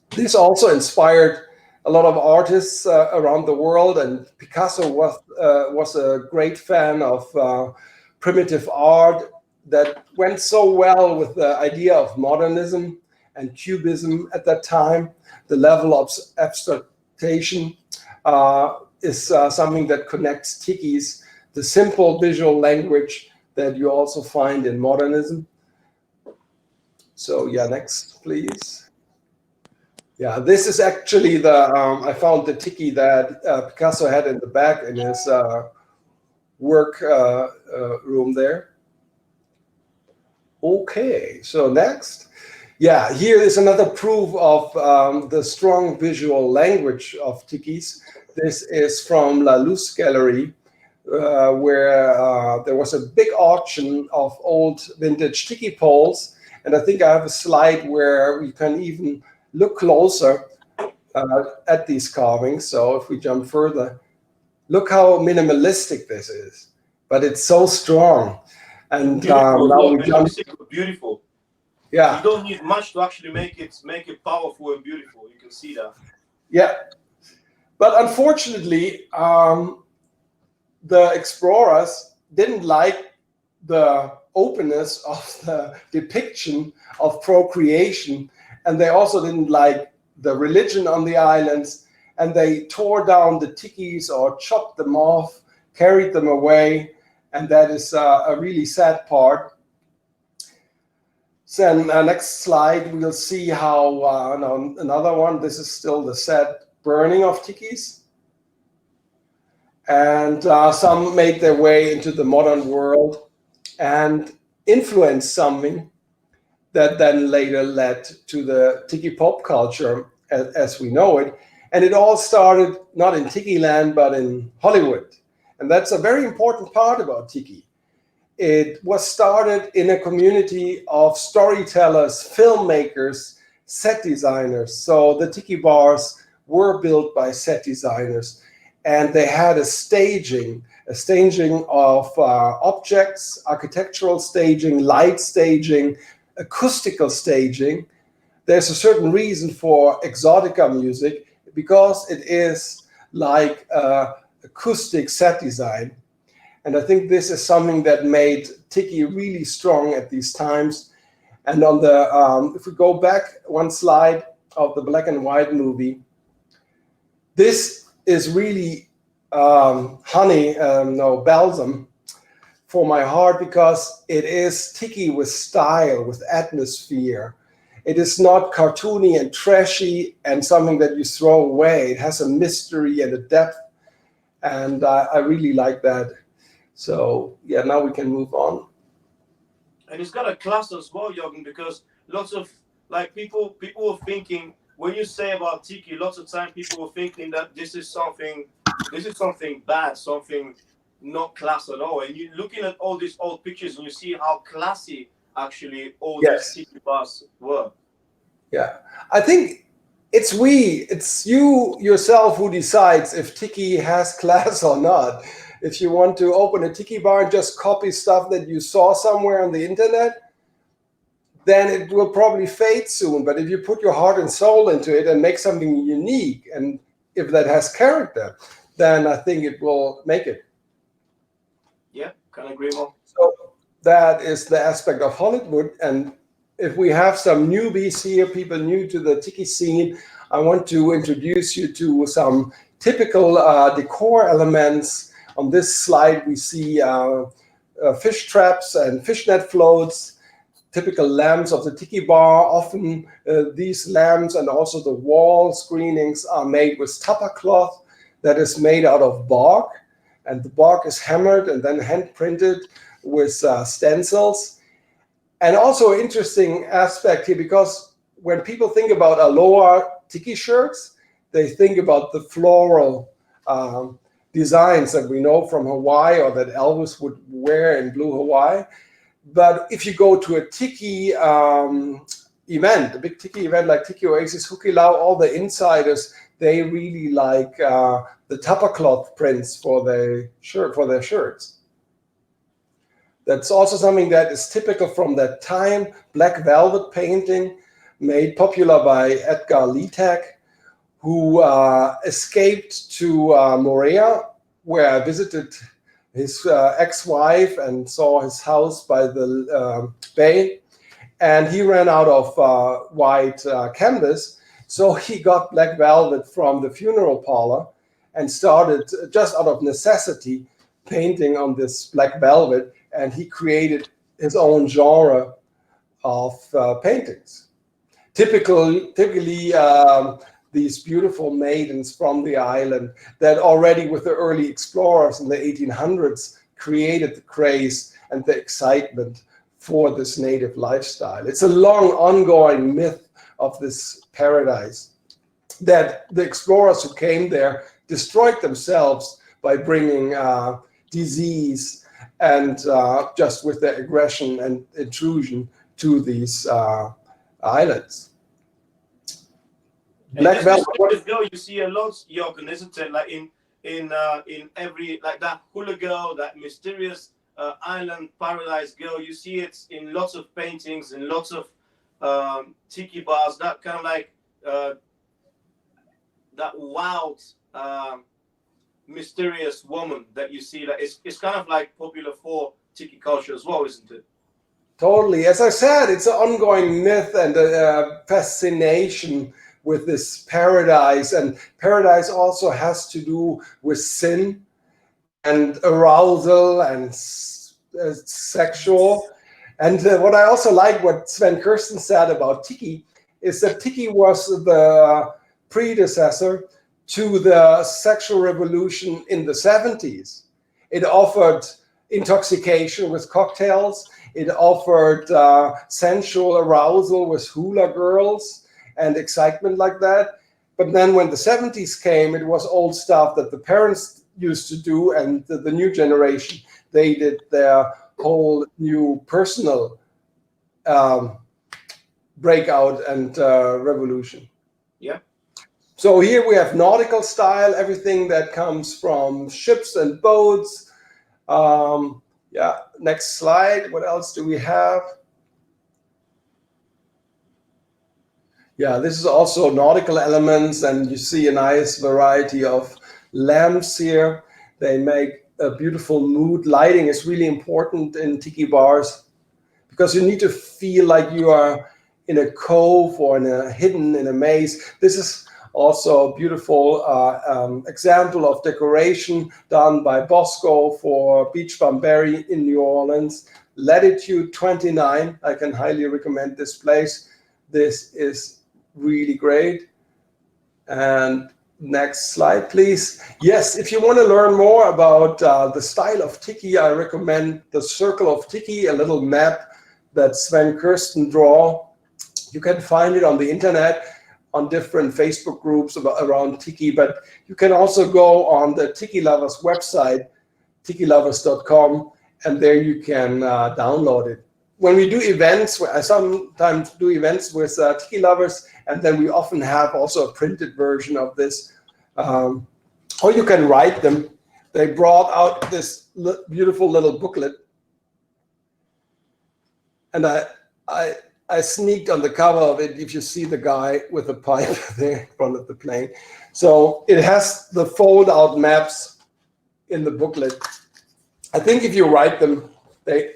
[SPEAKER 4] this also inspired a lot of artists around the world, and Picasso was a great fan of primitive art that went so well with the idea of modernism and cubism at that time. The level of abstraction is something that connects tikis, the simple visual language that you also find in modernism. So yeah, next please. Yeah, this is actually the, I found the tiki that Picasso had in the back in his work room there. Okay, so next. Yeah, here is another proof of the strong visual language of tikis. This is from La Luz Gallery, where there was a big auction of old vintage tiki poles. And I think I have a slide where we can even look closer at these carvings. So if we jump further, look how minimalistic this is, but it's so strong. And now we jump.
[SPEAKER 2] Beautiful.
[SPEAKER 4] Yeah.
[SPEAKER 2] You don't need much to actually make it powerful and beautiful. You can see that.
[SPEAKER 4] Yeah. But unfortunately, the explorers didn't like the openness of the depiction of procreation, and they also didn't like the religion on the islands, and they tore down the tikis or chopped them off, carried them away, and that is a really sad part. Then next slide, we'll see how, no, another one, this is still the sad burning of tikis. And some made their way into the modern world and influenced something that then later led to the tiki pop culture as we know it. And it all started not in tiki land, but in Hollywood. And that's a very important part about tiki. It was started in a community of storytellers, filmmakers, set designers. So the tiki bars were built by set designers, and they had a staging of objects, architectural staging, light staging, acoustical staging. There's a certain reason for exotica music because it is like acoustic set design. And I think this is something that made tiki really strong at these times. And on the, if we go back one slide of the black and white movie, this is really balsam for my heart, because it is tiki with style, with atmosphere. It is not cartoony and trashy and something that you throw away. It has a mystery and a depth, and I really like that. So yeah, now we can move on.
[SPEAKER 2] And it's got a class as well, Jochen, because lots of like people were thinking, when you say about tiki, lots of time people were thinking that this is something bad, something not class at all. And you're looking at all these old pictures and you see how classy actually all these tiki bars were.
[SPEAKER 4] Yeah, I think it's you yourself who decides if tiki has class or not. If you want to open a tiki bar and just copy stuff that you saw somewhere on the internet, then it will probably fade soon. But if you put your heart and soul into it and make something unique, and if that has character, then I think it will make it.
[SPEAKER 2] Yeah, can't agree more.
[SPEAKER 4] So that is the aspect of Hollywood. And if we have some newbies here, people new to the tiki scene, I want to introduce you to some typical decor elements. On this slide, we see fish traps and fishnet floats, typical lamps of the tiki bar. Often these lamps and also the wall screenings are made with Tapa Cloth that is made out of bark. And the bark is hammered and then hand printed with stencils. And also interesting aspect here, because when people think about Aloha tiki shirts, they think about the floral designs that we know from Hawaii or that Elvis would wear in Blue Hawaii. But if you go to a Tiki event, a big Tiki event like Tiki Oasis, Hukilau, all the insiders, they really like the Tapa Cloth prints for their shirts. That's also something that is typical from that time. Black velvet painting made popular by Edgar Litek, who escaped to Moorea, where I visited his ex-wife and saw his house by the bay. And he ran out of white canvas. So he got black velvet from the funeral parlor and started, just out of necessity, painting on this black velvet. And he created his own genre of paintings. Typically, these beautiful maidens from the island that already with the early explorers in the 1800s created the craze and the excitement for this native lifestyle. It's a long ongoing myth of this paradise that the explorers who came there destroyed themselves by bringing disease and just with their aggression and intrusion to these islands.
[SPEAKER 2] Black velvet. Girl, you see a lot, Jochen, isn't it? Like in every, like that hula girl, that mysterious island paradise girl. You see it in lots of paintings, in lots of tiki bars. That kind of like that wild, mysterious woman that you see. That it's kind of like popular for tiki culture as well, isn't it?
[SPEAKER 4] Totally. As I said, it's an ongoing myth and a fascination with this paradise, and paradise also has to do with sin and arousal and sexual. And what I also like what Sven Kirsten said about Tiki is that Tiki was the predecessor to the sexual revolution in the 70s. It offered intoxication with cocktails. It offered sensual arousal with hula girls and excitement like that. But then when the 70s came, it was old stuff that the parents used to do, and the new generation, they did their whole new personal breakout and revolution.
[SPEAKER 2] Yeah.
[SPEAKER 4] So here we have nautical style, everything that comes from ships and boats. Yeah, next slide. What else do we have? Yeah, this is also nautical elements, and you see a nice variety of lamps here. They make a beautiful mood. Lighting is really important in tiki bars because you need to feel like you are in a cove or hidden in a maze. This is also a beautiful example of decoration done by Bosco for Beach Bamberry in New Orleans. Latitude 29, I can highly recommend this place. This is really great. And next slide, please. Yes, if you want to learn more about the style of Tiki, I recommend the Circle of Tiki, a little map that Sven Kirsten draw. You can find it on the internet, on different Facebook groups around Tiki, but you can also go on the Tiki Lovers website, tikilovers.com, and there you can download it. When we do events, I sometimes do events with Tiki Lovers, and then we often have also a printed version of this. Or you can write them. They brought out this beautiful little booklet, and I sneaked on the cover of it, if you see the guy with the pipe there in front of the plane. So it has the fold-out maps in the booklet. I think if you write them, they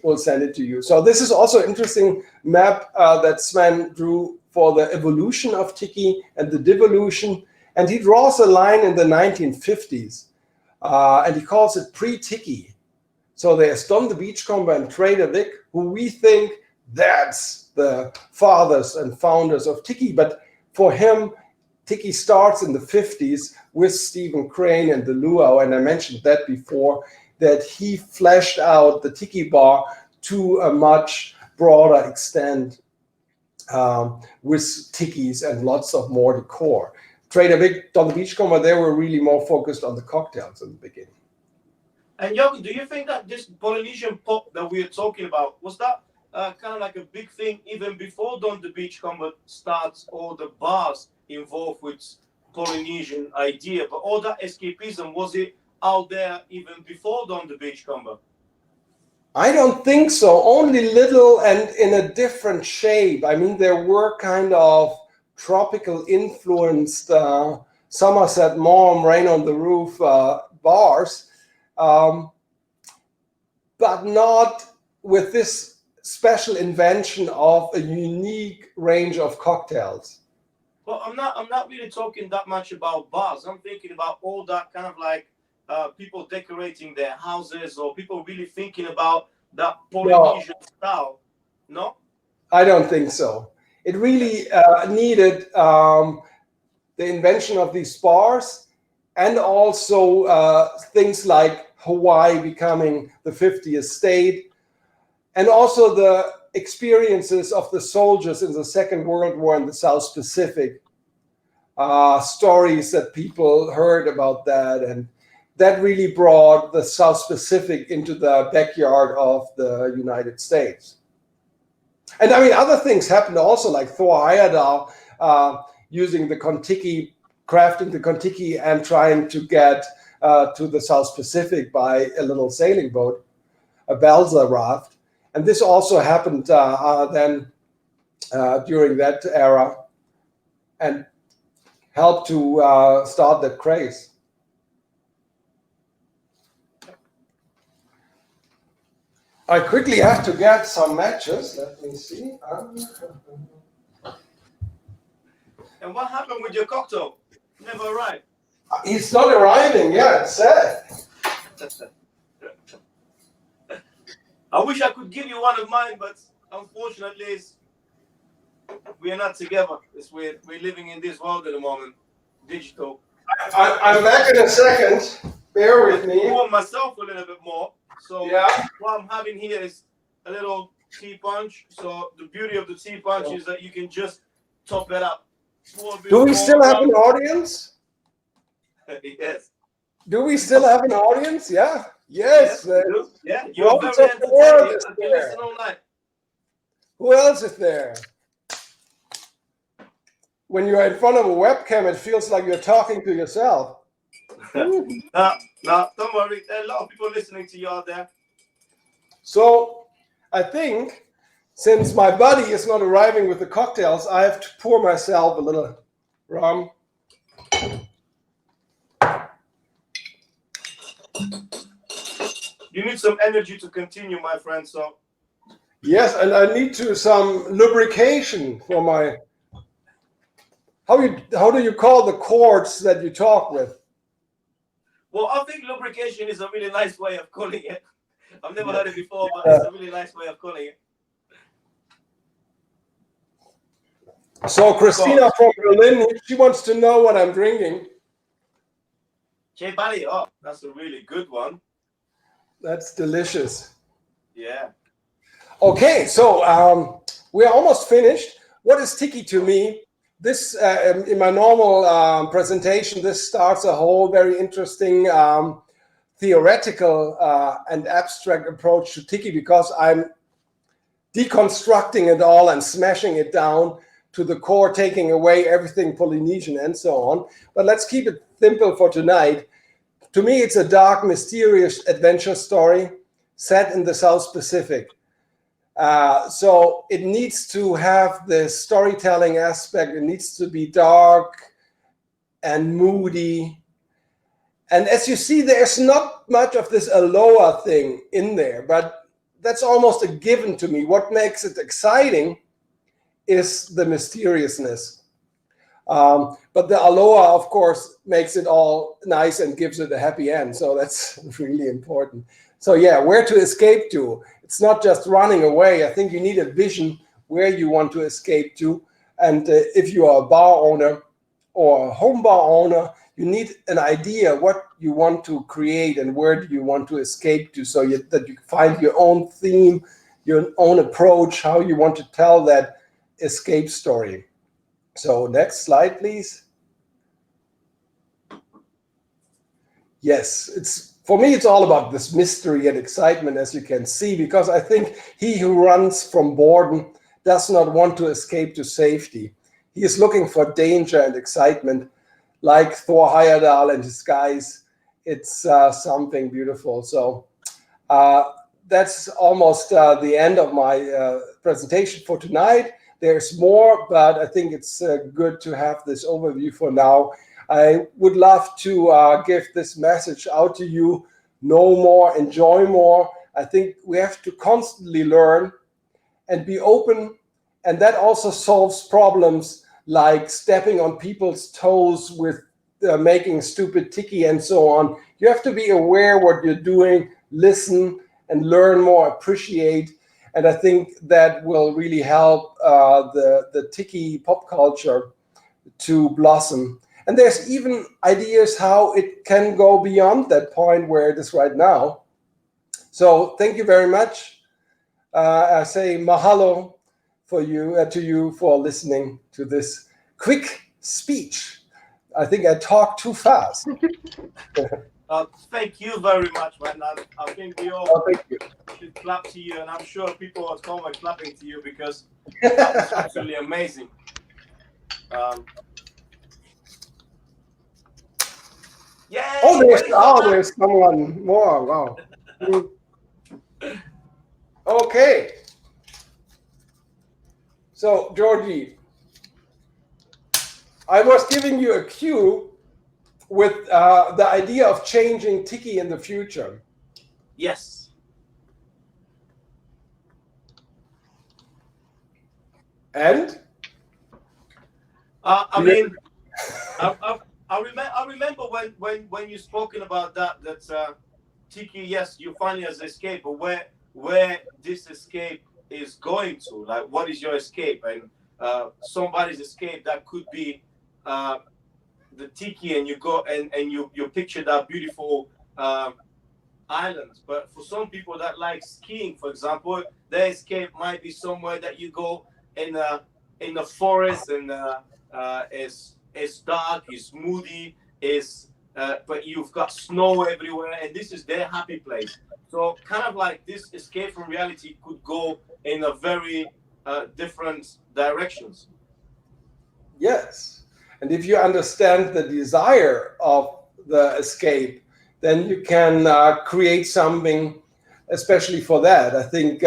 [SPEAKER 4] will send it to you. So this is also an interesting map that Sven drew for the evolution of Tiki and the devolution. And he draws a line in the 1950s, and he calls it pre-Tiki. So there's Don the Beachcomber and Trader Vic, who we think that's the fathers and founders of Tiki. But for him, Tiki starts in the 50s with Stephen Crane and the Luau. And I mentioned that before, that he fleshed out the Tiki bar to a much broader extent with Tikis and lots of more decor. Trader Big on the Beachcomber, they were really more focused on the cocktails in the beginning.
[SPEAKER 2] And Jochen, do you think that this Polynesian pop that we're talking about, was that kind of like a big thing even before Don the Beachcomber starts, or the bars involved with Polynesian idea, but all that escapism, was it out there even before Don the Beachcomber?
[SPEAKER 4] I don't think so, only little and in a different shape. I mean, there were kind of tropical influenced Somerset Maugham, Rain on the Roof bars, but not with this special invention of a unique range of cocktails.
[SPEAKER 2] Well, I'm not really talking that much about bars. I'm thinking about all that kind of like people decorating their houses, or people really thinking about that Polynesian style. No?
[SPEAKER 4] I don't think so. It really needed the invention of these bars, and also things like Hawaii becoming the 50th state, and also the experiences of the soldiers in the Second World War in the South Pacific, stories that people heard about that, and that really brought the South Pacific into the backyard of the United States. And I mean, other things happened also, like Thor Heyerdahl using the Kontiki, crafting the Kontiki and trying to get to the South Pacific by a little sailing boat, a balsa raft. And this also happened then during that era, and helped to start that craze. I quickly have to get some matches. Let me see.
[SPEAKER 2] And what happened with your cocktail? Never arrived.
[SPEAKER 4] He's not arriving yet, it's sad.
[SPEAKER 2] I wish I could give you one of mine, but unfortunately, we are not together. We're living in this world at the moment, digital.
[SPEAKER 4] I'm back in a second. Bear with me.
[SPEAKER 2] I want myself a little bit more. So
[SPEAKER 4] yeah.
[SPEAKER 2] What I'm having here is a little tea punch. So the beauty of the tea punch is that you can just top it up.
[SPEAKER 4] Do we still have an audience?
[SPEAKER 2] Yes.
[SPEAKER 4] Do we still have an audience? Yeah. Yes.
[SPEAKER 2] Yeah. You're very entertaining. I can listen all night.
[SPEAKER 4] Who else is there? When you're in front of a webcam, it feels like you're talking to yourself.
[SPEAKER 2] No, don't worry. There are a lot of people listening to you out there.
[SPEAKER 4] So I think since my buddy is not arriving with the cocktails, I have to pour myself a little rum.
[SPEAKER 2] You need some energy to continue, my friend. So
[SPEAKER 4] yes, and I need some lubrication for my. How do you call the cords that you talk with?
[SPEAKER 2] Well, I think lubrication is a really nice way of calling it. I've never heard it before, but it's a really nice way of calling it.
[SPEAKER 4] So Christina from Berlin, she wants to know what I'm drinking.
[SPEAKER 2] Che Bali, oh, that's a really good one.
[SPEAKER 4] That's delicious.
[SPEAKER 2] Yeah.
[SPEAKER 4] Okay, so we're almost finished. What is Tiki to me? This, in my normal presentation, this starts a whole very interesting theoretical and abstract approach to Tiki, because I'm deconstructing it all and smashing it down to the core, taking away everything Polynesian and so on. But let's keep it simple for tonight. To me, it's a dark, mysterious adventure story set in the South Pacific. So it needs to have the storytelling aspect. It needs to be dark and moody. And as you see, there's not much of this aloha thing in there, but that's almost a given to me. What makes it exciting is the mysteriousness. But the aloha, of course, makes it all nice and gives it a happy end. So that's really important. So yeah, where to escape to? It's not just running away. I think you need a vision where you want to escape to. And if you are a bar owner or a home bar owner, you need an idea what you want to create and where do you want to escape to, so that you find your own theme, your own approach, how you want to tell that escape story. So next slide, please. Yes, for me, it's all about this mystery and excitement, as you can see, because I think he who runs from boredom does not want to escape to safety. He is looking for danger and excitement, like Thor Heyerdahl and his guys. It's something beautiful. So that's almost the end of my presentation for tonight. There's more, but I think it's good to have this overview for now. I would love to give this message out to you. Know more, enjoy more. I think we have to constantly learn and be open. And that also solves problems like stepping on people's toes with making stupid tiki and so on. You have to be aware what you're doing, listen and learn more, appreciate. And I think that will really help the tiki pop culture to blossom. And there's even ideas how it can go beyond that point where it is right now. So thank you very much. I say mahalo for you to you for listening to this quick speech. I think I talked too fast.
[SPEAKER 2] Thank you very much, man. I think we all should clap to you, and I'm sure people at home are clapping to you because that was absolutely amazing. Yeah.
[SPEAKER 4] There's someone more. Wow. Okay. So, Georgie, I was giving you a cue with the idea of changing tiki in the future.
[SPEAKER 2] Yes.
[SPEAKER 4] And?
[SPEAKER 2] I mean, I remember when you spoken about that tiki, yes, you find it as escape, but where this escape is going to, like, what is your escape? And somebody's escape that could be the tiki, and you go and you picture that beautiful island. But for some people that like skiing, for example, their escape might be somewhere that you go in the forest, and it's dark, it's moody, but you've got snow everywhere, and this is their happy place. So kind of like this escape from reality could go in a very different directions.
[SPEAKER 4] Yes. And if you understand the desire of the escape, then you can create something especially for that. I think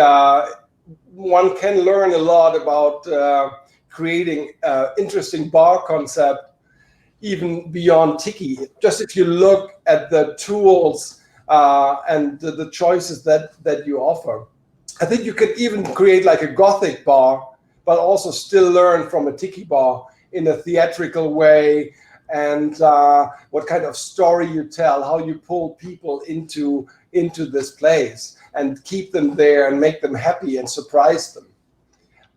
[SPEAKER 4] one can learn a lot about creating interesting bar concept even beyond tiki. Just if you look at the tools and the choices that you offer. I think you could even create like a gothic bar, but also still learn from a tiki bar in a theatrical way, and what kind of story you tell, how you pull people into this place and keep them there and make them happy and surprise them.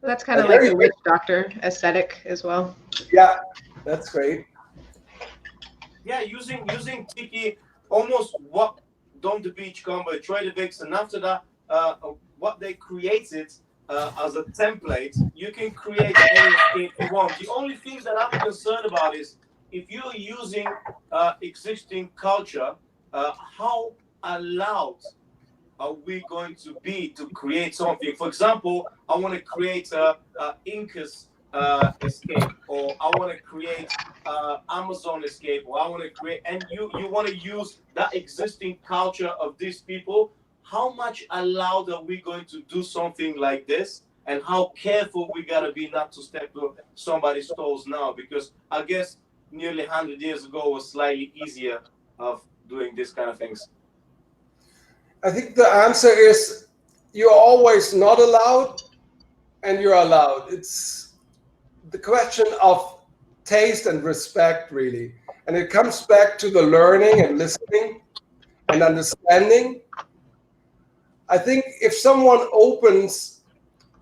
[SPEAKER 3] That's kind of like the witch doctor aesthetic as well.
[SPEAKER 4] Yeah, that's great.
[SPEAKER 2] Yeah, using tiki, almost what Dom the Beach combo, Troy the Vix, and after that, what they created as a template, you can create anything you want. The only thing that I'm concerned about is if you're using existing culture, how allowed are we going to be to create something? For example, I want to create Incas escape, or I want to create Amazon escape, or I want to create, and you want to use that existing culture of these people. How much allowed are we going to do something like this, and how careful we gotta be not to step to somebody's toes now? Because I guess nearly 100 years ago was slightly easier of doing this kind of things.
[SPEAKER 4] I think the answer is you're always not allowed and you're allowed. It's the question of taste and respect, really. And it comes back to the learning and listening and understanding. I think if someone opens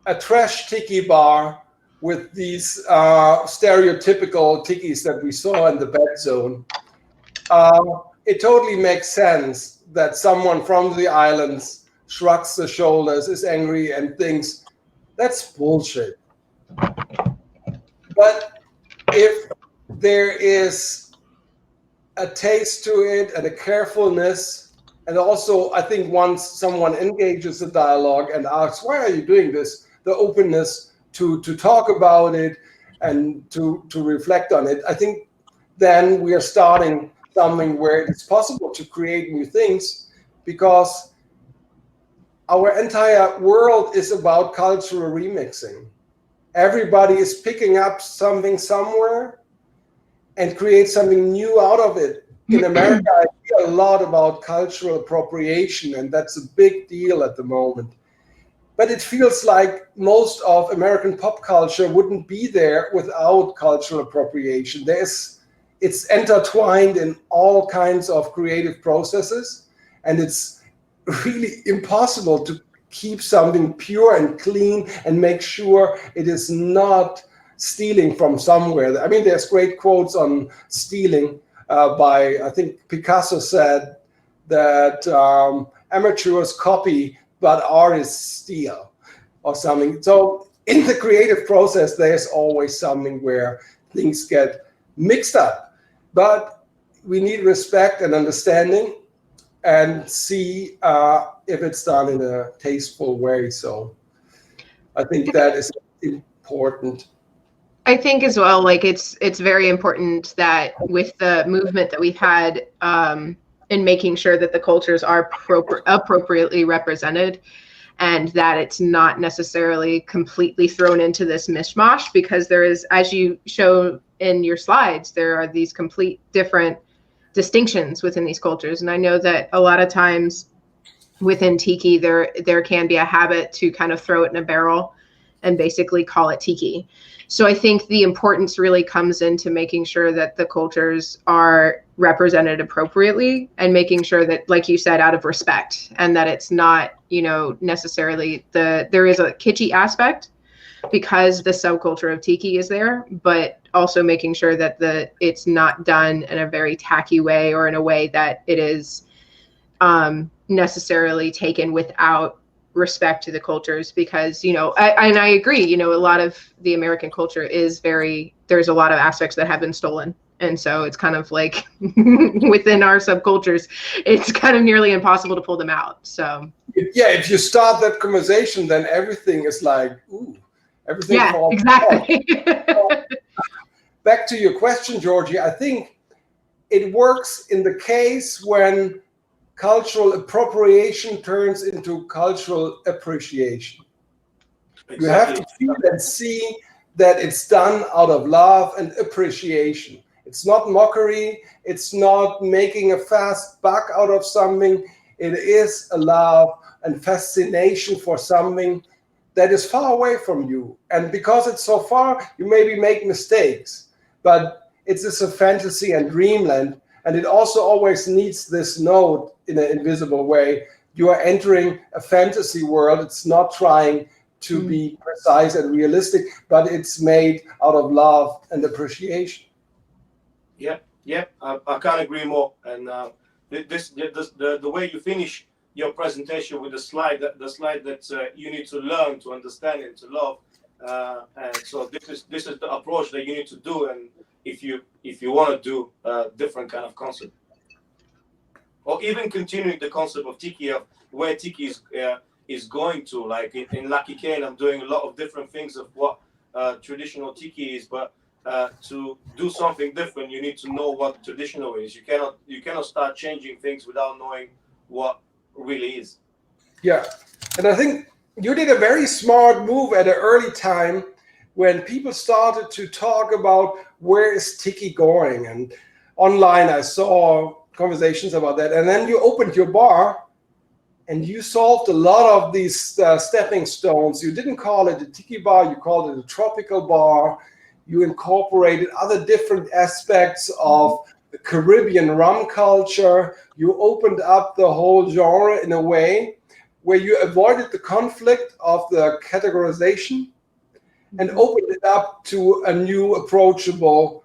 [SPEAKER 4] a trash tiki bar with these stereotypical tikis that we saw in the bed zone, it totally makes sense that someone from the islands shrugs the shoulders, is angry, and thinks that's bullshit. But if there is a taste to it and a carefulness. And also, I think once someone engages the dialogue and asks, why are you doing this? The openness to talk about it and to reflect on it. I think then we are starting something where it's possible to create new things, because our entire world is about cultural remixing. Everybody is picking up something somewhere and create something new out of it. In America, I hear a lot about cultural appropriation, and that's a big deal at the moment. But it feels like most of American pop culture wouldn't be there without cultural appropriation. It's intertwined in all kinds of creative processes, and it's really impossible to keep something pure and clean and make sure it is not stealing from somewhere. I mean, there's great quotes on stealing by, I think Picasso said that amateurs copy, but artists steal, or something. So in the creative process, there's always something where things get mixed up. But we need respect and understanding and see if it's done in a tasteful way. So I think that is important.
[SPEAKER 3] I think as well, like it's very important that with the movement that we've had in making sure that the cultures are appropriately represented, and that it's not necessarily completely thrown into this mishmash, because there is, as you show in your slides, there are these complete different distinctions within these cultures. And I know that a lot of times within Tiki, there can be a habit to kind of throw it in a barrel and basically call it Tiki. So I think the importance really comes into making sure that the cultures are represented appropriately, and making sure that, like you said, out of respect, and that it's not, necessarily there is a kitschy aspect because the subculture of Tiki is there, but also making sure that it's not done in a very tacky way, or in a way that it is necessarily taken without respect to the cultures. Because I agree, a lot of the American culture is there's a lot of aspects that have been stolen, and so it's kind of like within our subcultures it's kind of nearly impossible to pull them out. So
[SPEAKER 4] yeah, if you start that conversation, then everything is like, ooh, everything falls
[SPEAKER 3] exactly
[SPEAKER 4] apart. Back to your question, Georgie, I think it works in the case when cultural appropriation turns into cultural appreciation. Exactly. You have to feel and see that it's done out of love and appreciation. It's not mockery. It's not making a fast buck out of something. It is a love and fascination for something that is far away from you. And because it's so far, you maybe make mistakes. But it's just a fantasy and dreamland. And it also always needs this note in an invisible way. You are entering a fantasy world. It's not trying to be precise and realistic, but it's made out of love and appreciation.
[SPEAKER 2] Yeah, I can't agree more. And the way you finish your presentation with the slide that you need to learn to understand and to love. And so this is the approach that you need to do. And if you want to do a different kind of concept, or even continuing the concept of Tiki, of where Tiki is going to, like in Lucky Cane, I'm doing a lot of different things of what traditional Tiki is, but to do something different, you need to know what traditional is. You cannot start changing things without knowing what really is.
[SPEAKER 4] Yeah, and I think you did a very smart move at an early time when people started to talk about where is Tiki going, and online I saw conversations about that. And then you opened your bar and you solved a lot of these stepping stones. You didn't call it a Tiki bar, you called it a tropical bar. You incorporated other different aspects of the Caribbean rum culture. You opened up the whole genre in a way where you avoided the conflict of the categorization and opened it up to a new approachable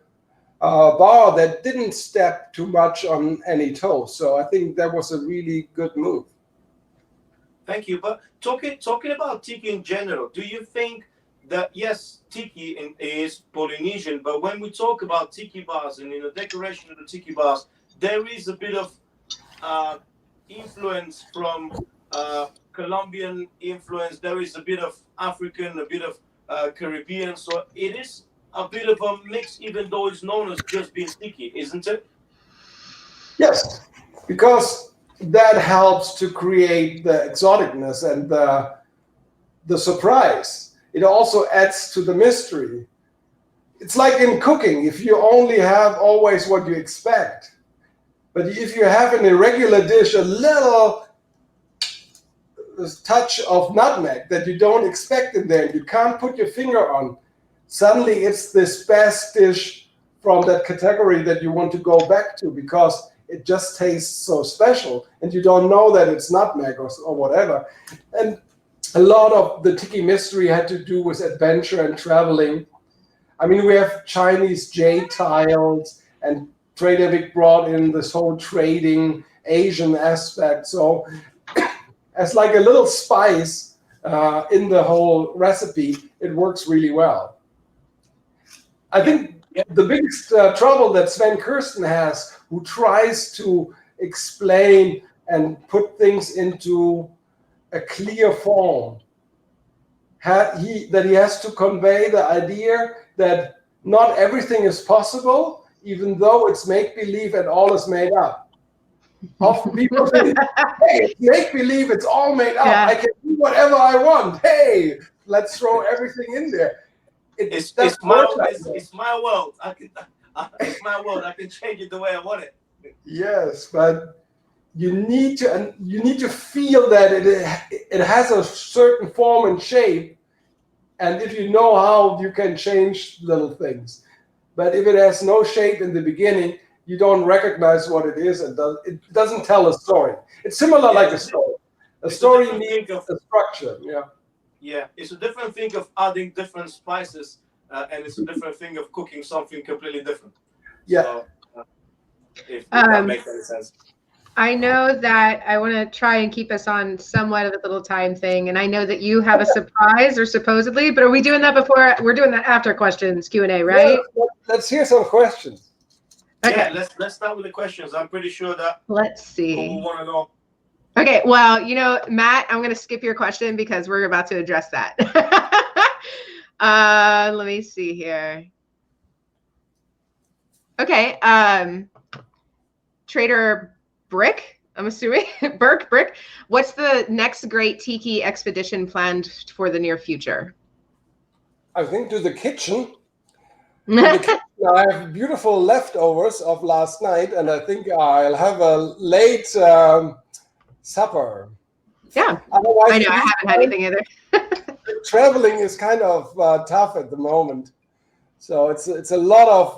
[SPEAKER 4] bar that didn't step too much on any toes. So I think that was a really good move.
[SPEAKER 2] Thank you. But talking about Tiki in general, do you think that, yes, Tiki is Polynesian, but when we talk about Tiki bars and in the decoration of the Tiki bars, there is a bit of influence from Colombian influence. There is a bit of African, a bit of Caribbean. So it is a bit of a mix, even though it's known as just being tiki, isn't it?
[SPEAKER 4] Yes, because that helps to create the exoticness and the surprise. It also adds to the mystery. It's like in cooking, if you only have always what you expect, but if you have an irregular dish, a little touch of nutmeg that you don't expect in there, you can't put your finger on, suddenly it's this best dish from that category that you want to go back to because it just tastes so special and you don't know that it's nutmeg or whatever. And a lot of the tiki mystery had to do with adventure and traveling. I mean, we have Chinese jade tiles, and Radev brought in this whole trading Asian aspect. So as like a little spice in the whole recipe, it works really well. I think the biggest trouble that Sven Kirsten has, who tries to explain and put things into a clear form, that he has to convey the idea that not everything is possible, even though it's make-believe and all is made up. Often people think, hey, it's make-believe, it's all made up. Yeah. I can do whatever I want. Hey, let's throw everything in there.
[SPEAKER 2] It's my world. It's my world. I can change it the way I want it.
[SPEAKER 4] Yes, but you need to feel that it has a certain form and shape, and if you know how, you can change little things. But if it has no shape in the beginning, you don't recognize what it is, and it doesn't tell a story. It's similar like a story. A story needs a structure. Yeah.
[SPEAKER 2] Yeah, it's a different thing of adding different spices, and it's a different thing of cooking something completely different.
[SPEAKER 4] Yeah.
[SPEAKER 2] So, if that makes any sense.
[SPEAKER 3] I know that I want to try and keep us on somewhat of a little time thing, and I know that you have a surprise, or supposedly, but are we doing that before? We're doing that after questions, Q&A, right?
[SPEAKER 4] Yeah, let's hear some questions.
[SPEAKER 2] Okay. Yeah, let's start with the questions. I'm pretty sure that
[SPEAKER 3] let's see.
[SPEAKER 2] People want to know.
[SPEAKER 3] Okay, well, Matt, I'm going to skip your question because we're about to address that. Let me see here. Okay, Trader Brick, I'm assuming, Brick, what's the next great tiki expedition planned for the near future?
[SPEAKER 4] I think to the kitchen. I have beautiful leftovers of last night, and I think I'll have a late supper.
[SPEAKER 3] Yeah, otherwise, I know, I haven't had anything either.
[SPEAKER 4] Traveling is kind of tough at the moment. So it's a lot of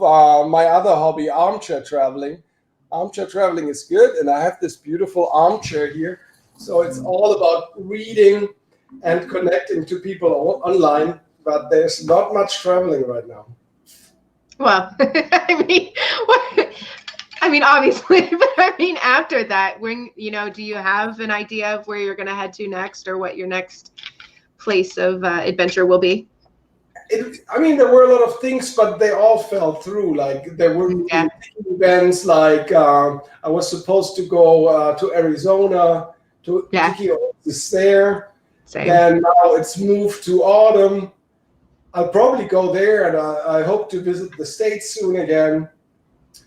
[SPEAKER 4] my other hobby, armchair traveling. Armchair traveling is good, and I have this beautiful armchair here. So it's all about reading and connecting to people online, but there's not much traveling right now.
[SPEAKER 3] Well, I mean, obviously, but I mean, after that, when, do you have an idea of where you're going to head to next, or what your next place of adventure will be?
[SPEAKER 4] There were a lot of things, but they all fell through. Like there were events, like I was supposed to go to Arizona to Tiki Oasis there.
[SPEAKER 3] Same.
[SPEAKER 4] And now it's moved to autumn. I'll probably go there, and I hope to visit the States soon again.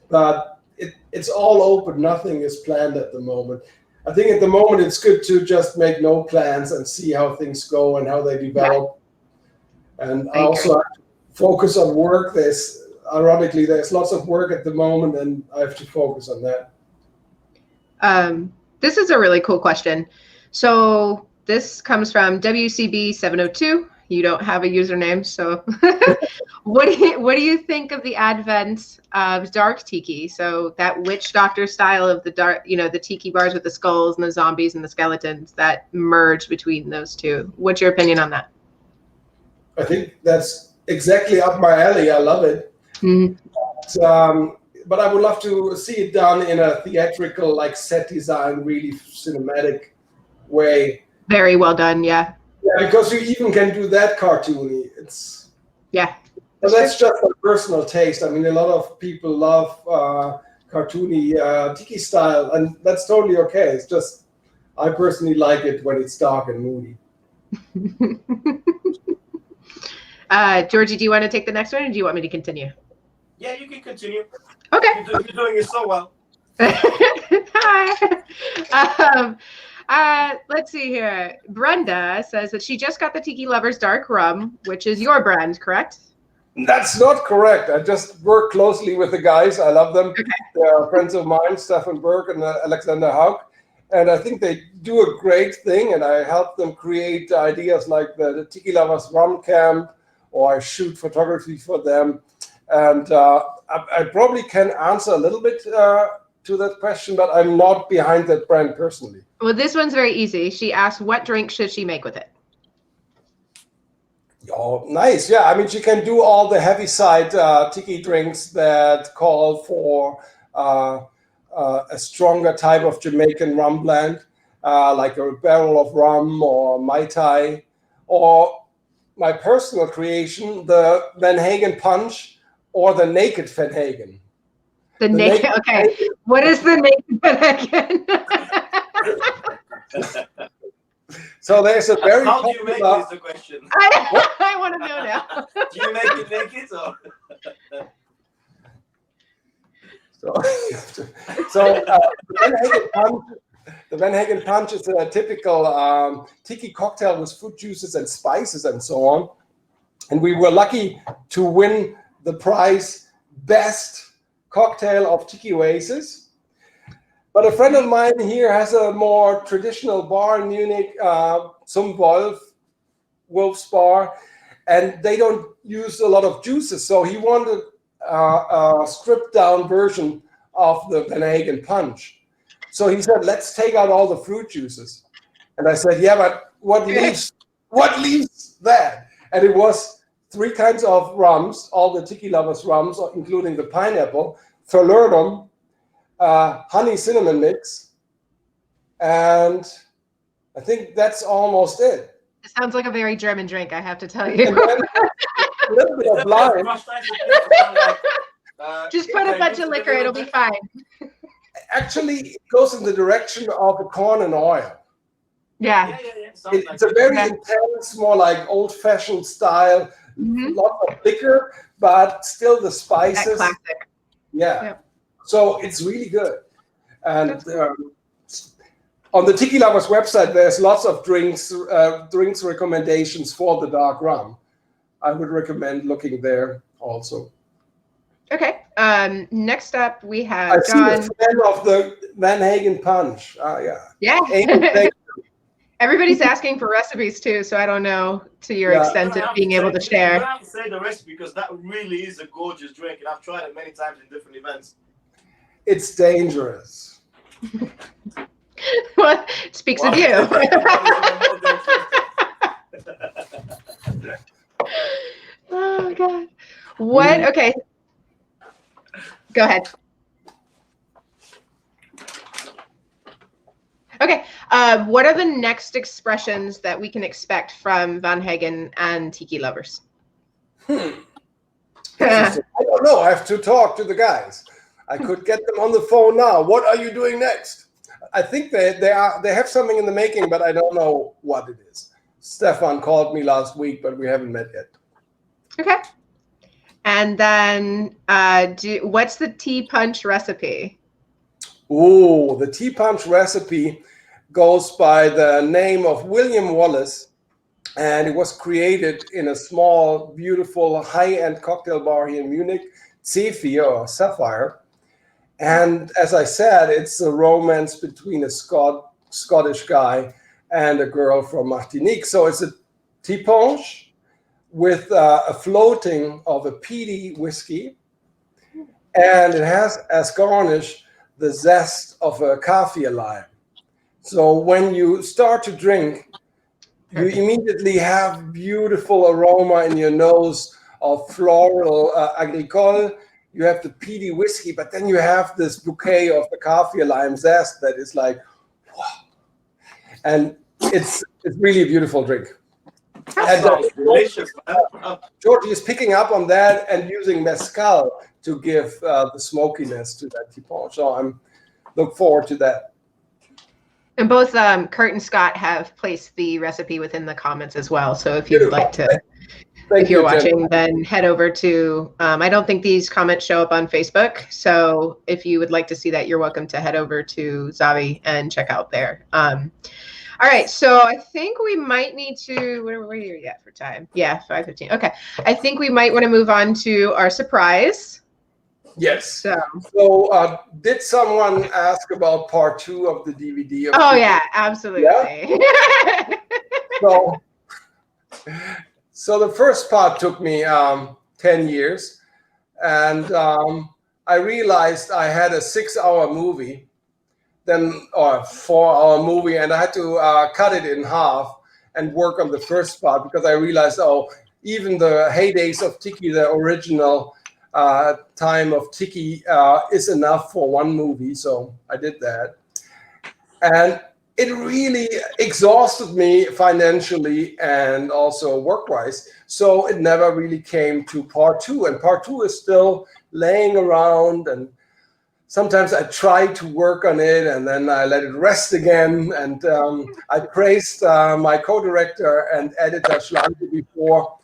[SPEAKER 4] But it's all open. Nothing is planned at the moment. I think at the moment it's good to just make no plans and see how things go and how they develop. Yeah. And I also have to focus on work. Ironically, there's lots of work at the moment, and I have to focus on that.
[SPEAKER 3] This is a really cool question. So this comes from WCB702. You don't have a username, so what do you think of the advent of dark tiki? So that witch doctor style of the dark, the tiki bars with the skulls and the zombies and the skeletons that merge between those two. What's your opinion on that?
[SPEAKER 4] I think that's exactly up my alley. I love it. Mm-hmm. But I would love to see it done in a theatrical, like set design, really cinematic way.
[SPEAKER 3] Very well done, yeah.
[SPEAKER 4] Yeah, because you even can do that cartoony.
[SPEAKER 3] But
[SPEAKER 4] that's just a personal taste. I mean, a lot of people love cartoony tiki style, and that's totally okay. It's just I personally like it when it's dark and moody.
[SPEAKER 3] Georgie, do you want to take the next one, or do you want me to continue?
[SPEAKER 2] Yeah, you can continue.
[SPEAKER 3] Okay.
[SPEAKER 2] You're doing it so well.
[SPEAKER 3] Hi. Let's see here. Brenda says that she just got the Tiki Lovers Dark Rum, which is your brand, correct?
[SPEAKER 4] That's not correct. I just work closely with the guys. I love them.
[SPEAKER 3] Okay.
[SPEAKER 4] They're friends of mine, Stefan Berg and Alexander Haug. And I think they do a great thing. And I help them create ideas like the Tiki Lovers Rum Camp, or I shoot photography for them. And I probably can answer a little bit to that question, but I'm not behind that brand personally.
[SPEAKER 3] Well, this one's very easy. She asked, what drink should she make with it?
[SPEAKER 4] Oh, nice. Yeah, I mean, she can do all the heavy side tiki drinks that call for a stronger type of Jamaican rum blend, like a barrel of rum or Mai Tai, or my personal creation, the Van Hagen Punch or the Naked Van Hagen.
[SPEAKER 3] The naked, okay. What is the naked Van Hagen?
[SPEAKER 4] So there's a very
[SPEAKER 2] How do you make it is the question.
[SPEAKER 3] I want to know now.
[SPEAKER 2] Do you make it naked or?
[SPEAKER 4] The Van Hagen Punch is a typical tiki cocktail with fruit juices and spices and so on. And we were lucky to win the prize Best Cocktail of Tiki Oasis. But a friend of mine here has a more traditional bar in Munich, Zum Wolf's Bar, and they don't use a lot of juices. So he wanted a stripped down version of the Van Hagen Punch. So he said, let's take out all the fruit juices. And I said, yeah, but what leaves that? And it was 3 kinds of rums, all the Tiki Lovers rums, including the pineapple, Falernum, honey cinnamon mix, and I think that's almost it.
[SPEAKER 3] It sounds like a very German drink, I have to tell you.
[SPEAKER 4] A little bit of lime.
[SPEAKER 3] Just put a bunch of liquor, it'll be fine.
[SPEAKER 4] Actually, it goes in the direction of the corn and oil.
[SPEAKER 3] Yeah.
[SPEAKER 4] It's a very intense, more like old-fashioned style, lots of liquor, but still the spices.
[SPEAKER 3] That classic.
[SPEAKER 4] Yeah.
[SPEAKER 3] Yep.
[SPEAKER 4] So it's really good. And on the Tiki Lovers website, there's lots of drinks recommendations for the dark rum. I would recommend looking there also.
[SPEAKER 3] Okay. Next up, we have
[SPEAKER 4] I
[SPEAKER 3] John.
[SPEAKER 4] see the fan of the Van Hagen Punch. Yeah.
[SPEAKER 3] Everybody's asking for recipes too, so I don't know to your extent of being able to share.
[SPEAKER 2] You don't have to say the recipe because that really is a gorgeous drink, and I've tried it many times in different events.
[SPEAKER 4] It's dangerous.
[SPEAKER 3] Well, it speaks of you. Oh God. What? Okay. Go ahead. Okay. What are the next expressions that we can expect from Van Hagen and Tiki Lovers?
[SPEAKER 4] I don't know. I have to talk to the guys. I could get them on the phone now. What are you doing next? I think they have something in the making, but I don't know what it is. Stefan called me last week, but we haven't met yet.
[SPEAKER 3] Okay. And then what's the tea punch recipe?
[SPEAKER 4] Oh, the tea punch recipe goes by the name of William Wallace, and it was created in a small, beautiful, high-end cocktail bar here in Munich, Zephyr or Sapphire. And as I said, it's a romance between a Scottish guy and a girl from Martinique. So it's a tea punch with a floating of a peaty whiskey, and it has as garnish the zest of a kaffir lime. So when you start to drink, you immediately have beautiful aroma in your nose of floral agricole. You have the peaty whiskey, but then you have this bouquet of the kaffir lime zest that is like, wow. And it's really a beautiful drink.
[SPEAKER 2] That sounds delicious, man.
[SPEAKER 4] Georgie is picking up on that and using mezcal to give the smokiness to that tipon. So I'm look forward to that.
[SPEAKER 3] And both Kurt and Scott have placed the recipe within the comments as well. So if you'd like to, if you're watching, then head over to, I don't think these comments show up on Facebook. So if you would like to see that, you're welcome to head over to Zavi and check out there. All right, so I think we might need to, where are you at for time? Yeah, 5:15. Okay, I think we might want to move on to our surprise.
[SPEAKER 4] Yes.
[SPEAKER 3] So
[SPEAKER 4] did someone ask about part 2 of the DVD?
[SPEAKER 3] Oh, yeah, absolutely. Yeah?
[SPEAKER 4] So the first part took me 10 years. And I realized I had a 6-hour movie, or 4-hour movie, and I had to cut it in half and work on the first part because I realized, even the heydays of Tiki, the original time of Tiki, is enough for one movie. So I did that. And it really exhausted me financially and also work-wise. So it never really came to part 2. And part 2 is still laying around, and sometimes I try to work on it and then I let it rest again. And I praised my co-director and editor Schlanke before.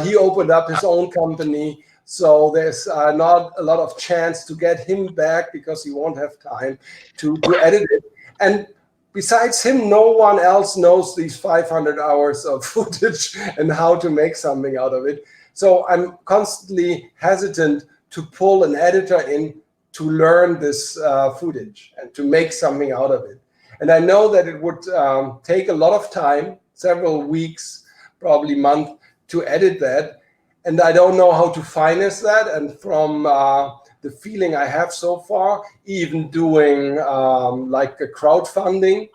[SPEAKER 4] He opened up his own company. So there's not a lot of chance to get him back because he won't have time to edit it. And besides him, no one else knows these 500 hours of footage and how to make something out of it. So I'm constantly hesitant to pull an editor in to learn this footage and to make something out of it. And I know that it would take a lot of time, several weeks, probably month, to edit that. And I don't know how to finance that. And from the feeling I have so far, even doing like a crowdfunding,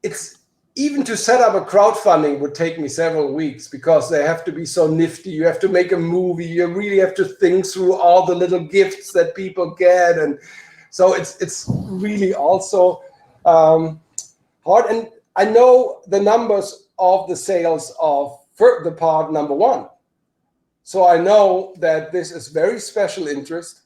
[SPEAKER 4] it's even to set up a crowdfunding would take me several weeks because they have to be so nifty. You have to make a movie. You really have to think through all the little gifts that people get. And so it's really also hard. And I know the numbers of the sales of the part number 1. So I know that this is very special interest,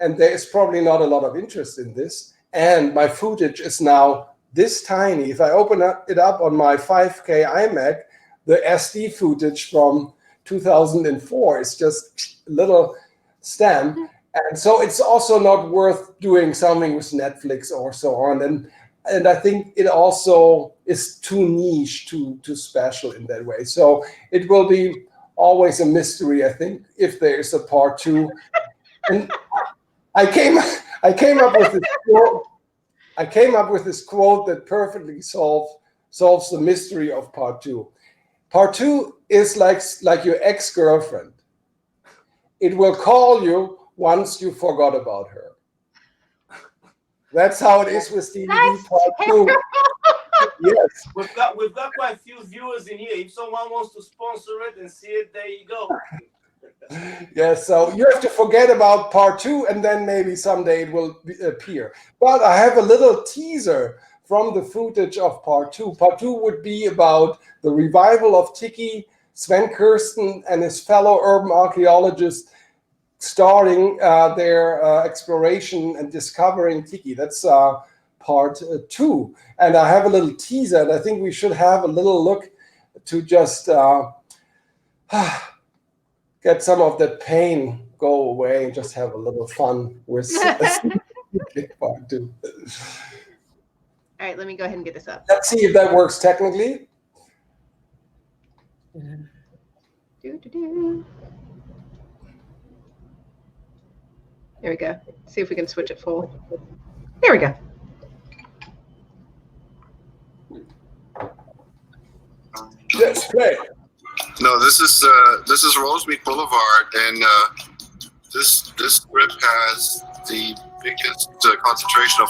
[SPEAKER 4] and there is probably not a lot of interest in this. And my footage is now this tiny. If I open it up on my 5K iMac, the SD footage from 2004 is just a little stamp. And so it's also not worth doing something with Netflix or so on. And I think it also is too niche, too special in that way. So it will be always a mystery, I think, if there is a part 2. And I came up with this quote. I came up with this quote that perfectly solves the mystery of part 2. Part 2 is like your ex-girlfriend. It will call you once you forgot about her. That's how it is with DVD part 2. Yes.
[SPEAKER 2] We've got quite a few viewers in here. If someone wants to sponsor it and see it, there you go.
[SPEAKER 4] Yes, so you have to forget about part 2 and then maybe someday it will appear. But I have a little teaser from the footage of part 2. Part 2 would be about the revival of Tiki, Sven Kirsten and his fellow urban archaeologists starting their exploration and discovering Tiki. That's part 2. And I have a little teaser, and I think we should have a little look to just get some of that pain go away and just have a little fun with part 2.
[SPEAKER 3] All right, let me go ahead and get this up.
[SPEAKER 4] Let's see if that works technically.
[SPEAKER 3] There we go. See if we can switch it full. There we go.
[SPEAKER 4] Yes, great.
[SPEAKER 5] No, this is Rosemead Boulevard, and this strip has the biggest concentration of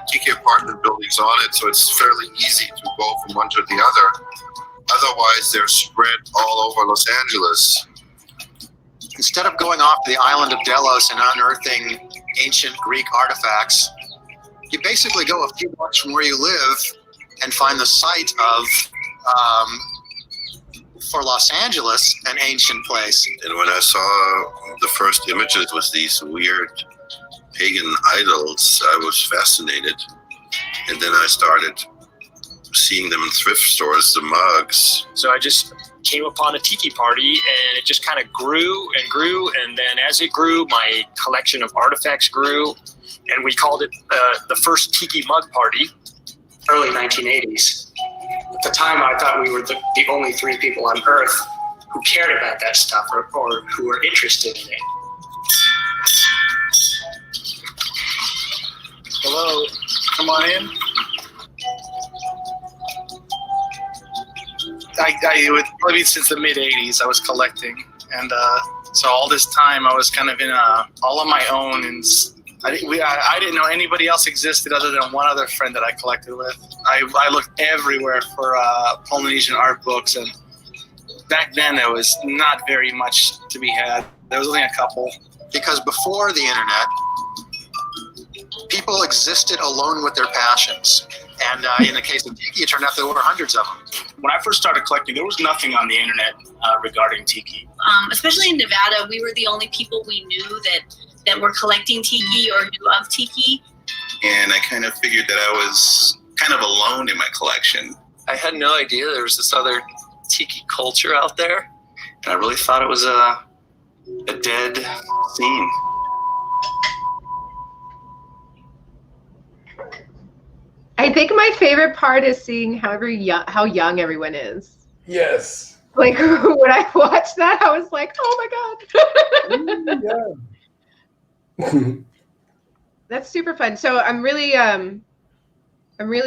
[SPEAKER 5] Tiki apartment buildings on it, so it's fairly easy to go from one to the other. Otherwise, they're spread all over Los Angeles.
[SPEAKER 6] Instead of going off to the island of Delos and unearthing ancient Greek artifacts, you basically go a few blocks from where you live and find the site of for Los Angeles an ancient place.
[SPEAKER 5] And when I saw the first images with these weird pagan idols, I was fascinated. And then I started seeing them in thrift stores, the mugs.
[SPEAKER 7] So I just came upon a tiki party, and it just kind of grew and grew. And then as it grew, my collection of artifacts grew, and we called it the first tiki mug party.
[SPEAKER 8] Early 1980s. At the time, I thought we were the only 3 people on Earth who cared about that stuff or who were interested in it.
[SPEAKER 7] Hello, come on in.
[SPEAKER 9] I would probably since the mid '80s I was collecting, and so all this time I was kind of in all on my own, and I didn't know anybody else existed other than one other friend that I collected with. I looked everywhere for Polynesian art books, and back then there was not very much to be had. There was only a couple.
[SPEAKER 6] Because before the internet, people existed alone with their passions. And in the case of tiki, it turned out there were hundreds of them.
[SPEAKER 8] When I first started collecting, there was nothing on the internet regarding tiki.
[SPEAKER 10] Especially in Nevada, we were the only people we knew that were collecting tiki or knew of tiki.
[SPEAKER 5] And I kind of figured that I was kind of alone in my collection.
[SPEAKER 11] I had no idea there was this other tiki culture out there. And I really thought it was a dead scene.
[SPEAKER 3] I think my favorite part is seeing how young everyone is.
[SPEAKER 4] Yes.
[SPEAKER 3] Like when I watched that, I was like, oh my God.
[SPEAKER 4] Yeah.
[SPEAKER 3] That's super fun. So I'm really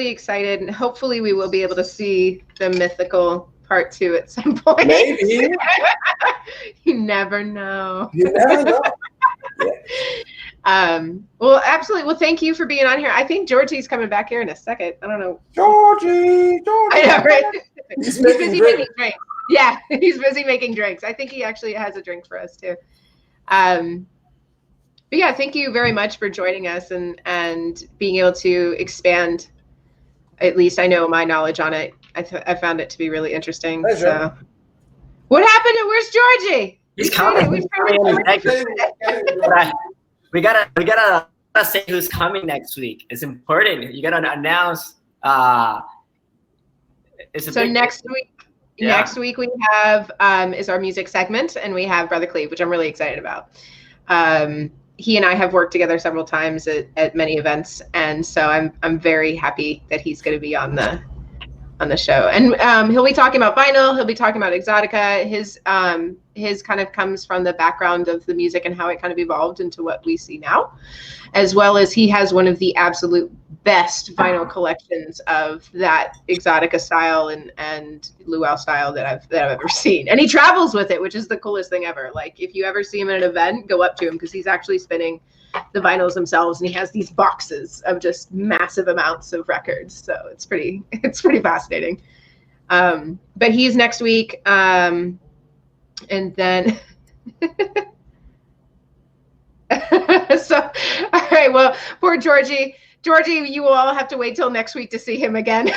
[SPEAKER 3] excited, and hopefully we will be able to see the mythical part 2 at some point.
[SPEAKER 4] Maybe.
[SPEAKER 3] You never know.
[SPEAKER 4] You never know. Yeah.
[SPEAKER 3] Well, absolutely. Well, thank you for being on here. I think Georgie's coming back here in a second. I don't know.
[SPEAKER 4] Georgie.
[SPEAKER 3] I know, right?
[SPEAKER 4] He's
[SPEAKER 3] He's
[SPEAKER 4] making
[SPEAKER 3] busy
[SPEAKER 4] drinks.
[SPEAKER 3] making drinks. Yeah, he's busy making drinks. I think he actually has a drink for us too. But yeah, thank you very much for joining us and being able to expand. At least I know my knowledge on it. I found it to be really interesting.
[SPEAKER 4] Pleasure.
[SPEAKER 3] So, what happened? Where's Georgie?
[SPEAKER 1] He's coming. We gotta say who's coming next week. It's important. You gotta announce.
[SPEAKER 3] So next week.
[SPEAKER 1] Yeah.
[SPEAKER 3] Next week we have is our music segment, and we have Brother Cleve, which I'm really excited about. He and I have worked together several times at many events, and so I'm very happy that he's going to be on the show. And he'll be talking about vinyl. He'll be talking about exotica. His kind of comes from the background of the music and how it kind of evolved into what we see now, as well as he has one of the absolute best vinyl collections of that exotica style and luau style that I've ever seen. And he travels with it, which is the coolest thing ever. Like if you ever see him at an event, go up to him because he's actually spinning the vinyls themselves, and he has these boxes of just massive amounts of records. So it's pretty fascinating. But he's next week. And then so all right, well, poor Georgie, you will all have to wait till next week to see him again.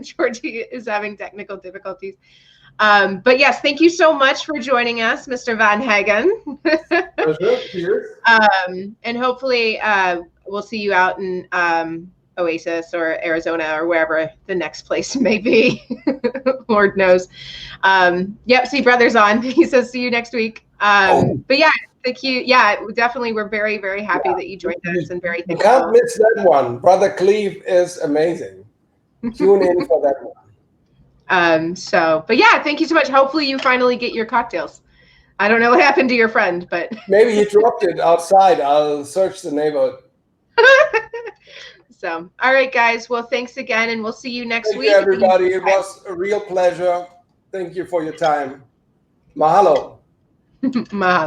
[SPEAKER 3] Georgie is having technical difficulties. But yes, thank you so much for joining us, Mr. Van Hagen.
[SPEAKER 4] Cheers.
[SPEAKER 3] And hopefully we'll see you out in Oasis or Arizona or wherever the next place may be. Lord knows. Yep, see Brother's on. He says see you next week. But yeah, thank you. Yeah, definitely we're very, very happy that you joined us and very thankful.
[SPEAKER 4] You can't miss that one. Brother Cleve is amazing. Tune in for that one.
[SPEAKER 3] But yeah, thank you so much. Hopefully you finally get your cocktails. I don't know what happened to your friend, but
[SPEAKER 4] maybe he dropped it outside. I'll search the neighborhood.
[SPEAKER 3] So, all right, guys. Well, thanks again, and we'll see you next week.
[SPEAKER 4] Thank you, everybody. It was a real pleasure. Thank you for your time. Mahalo.
[SPEAKER 3] Mahalo.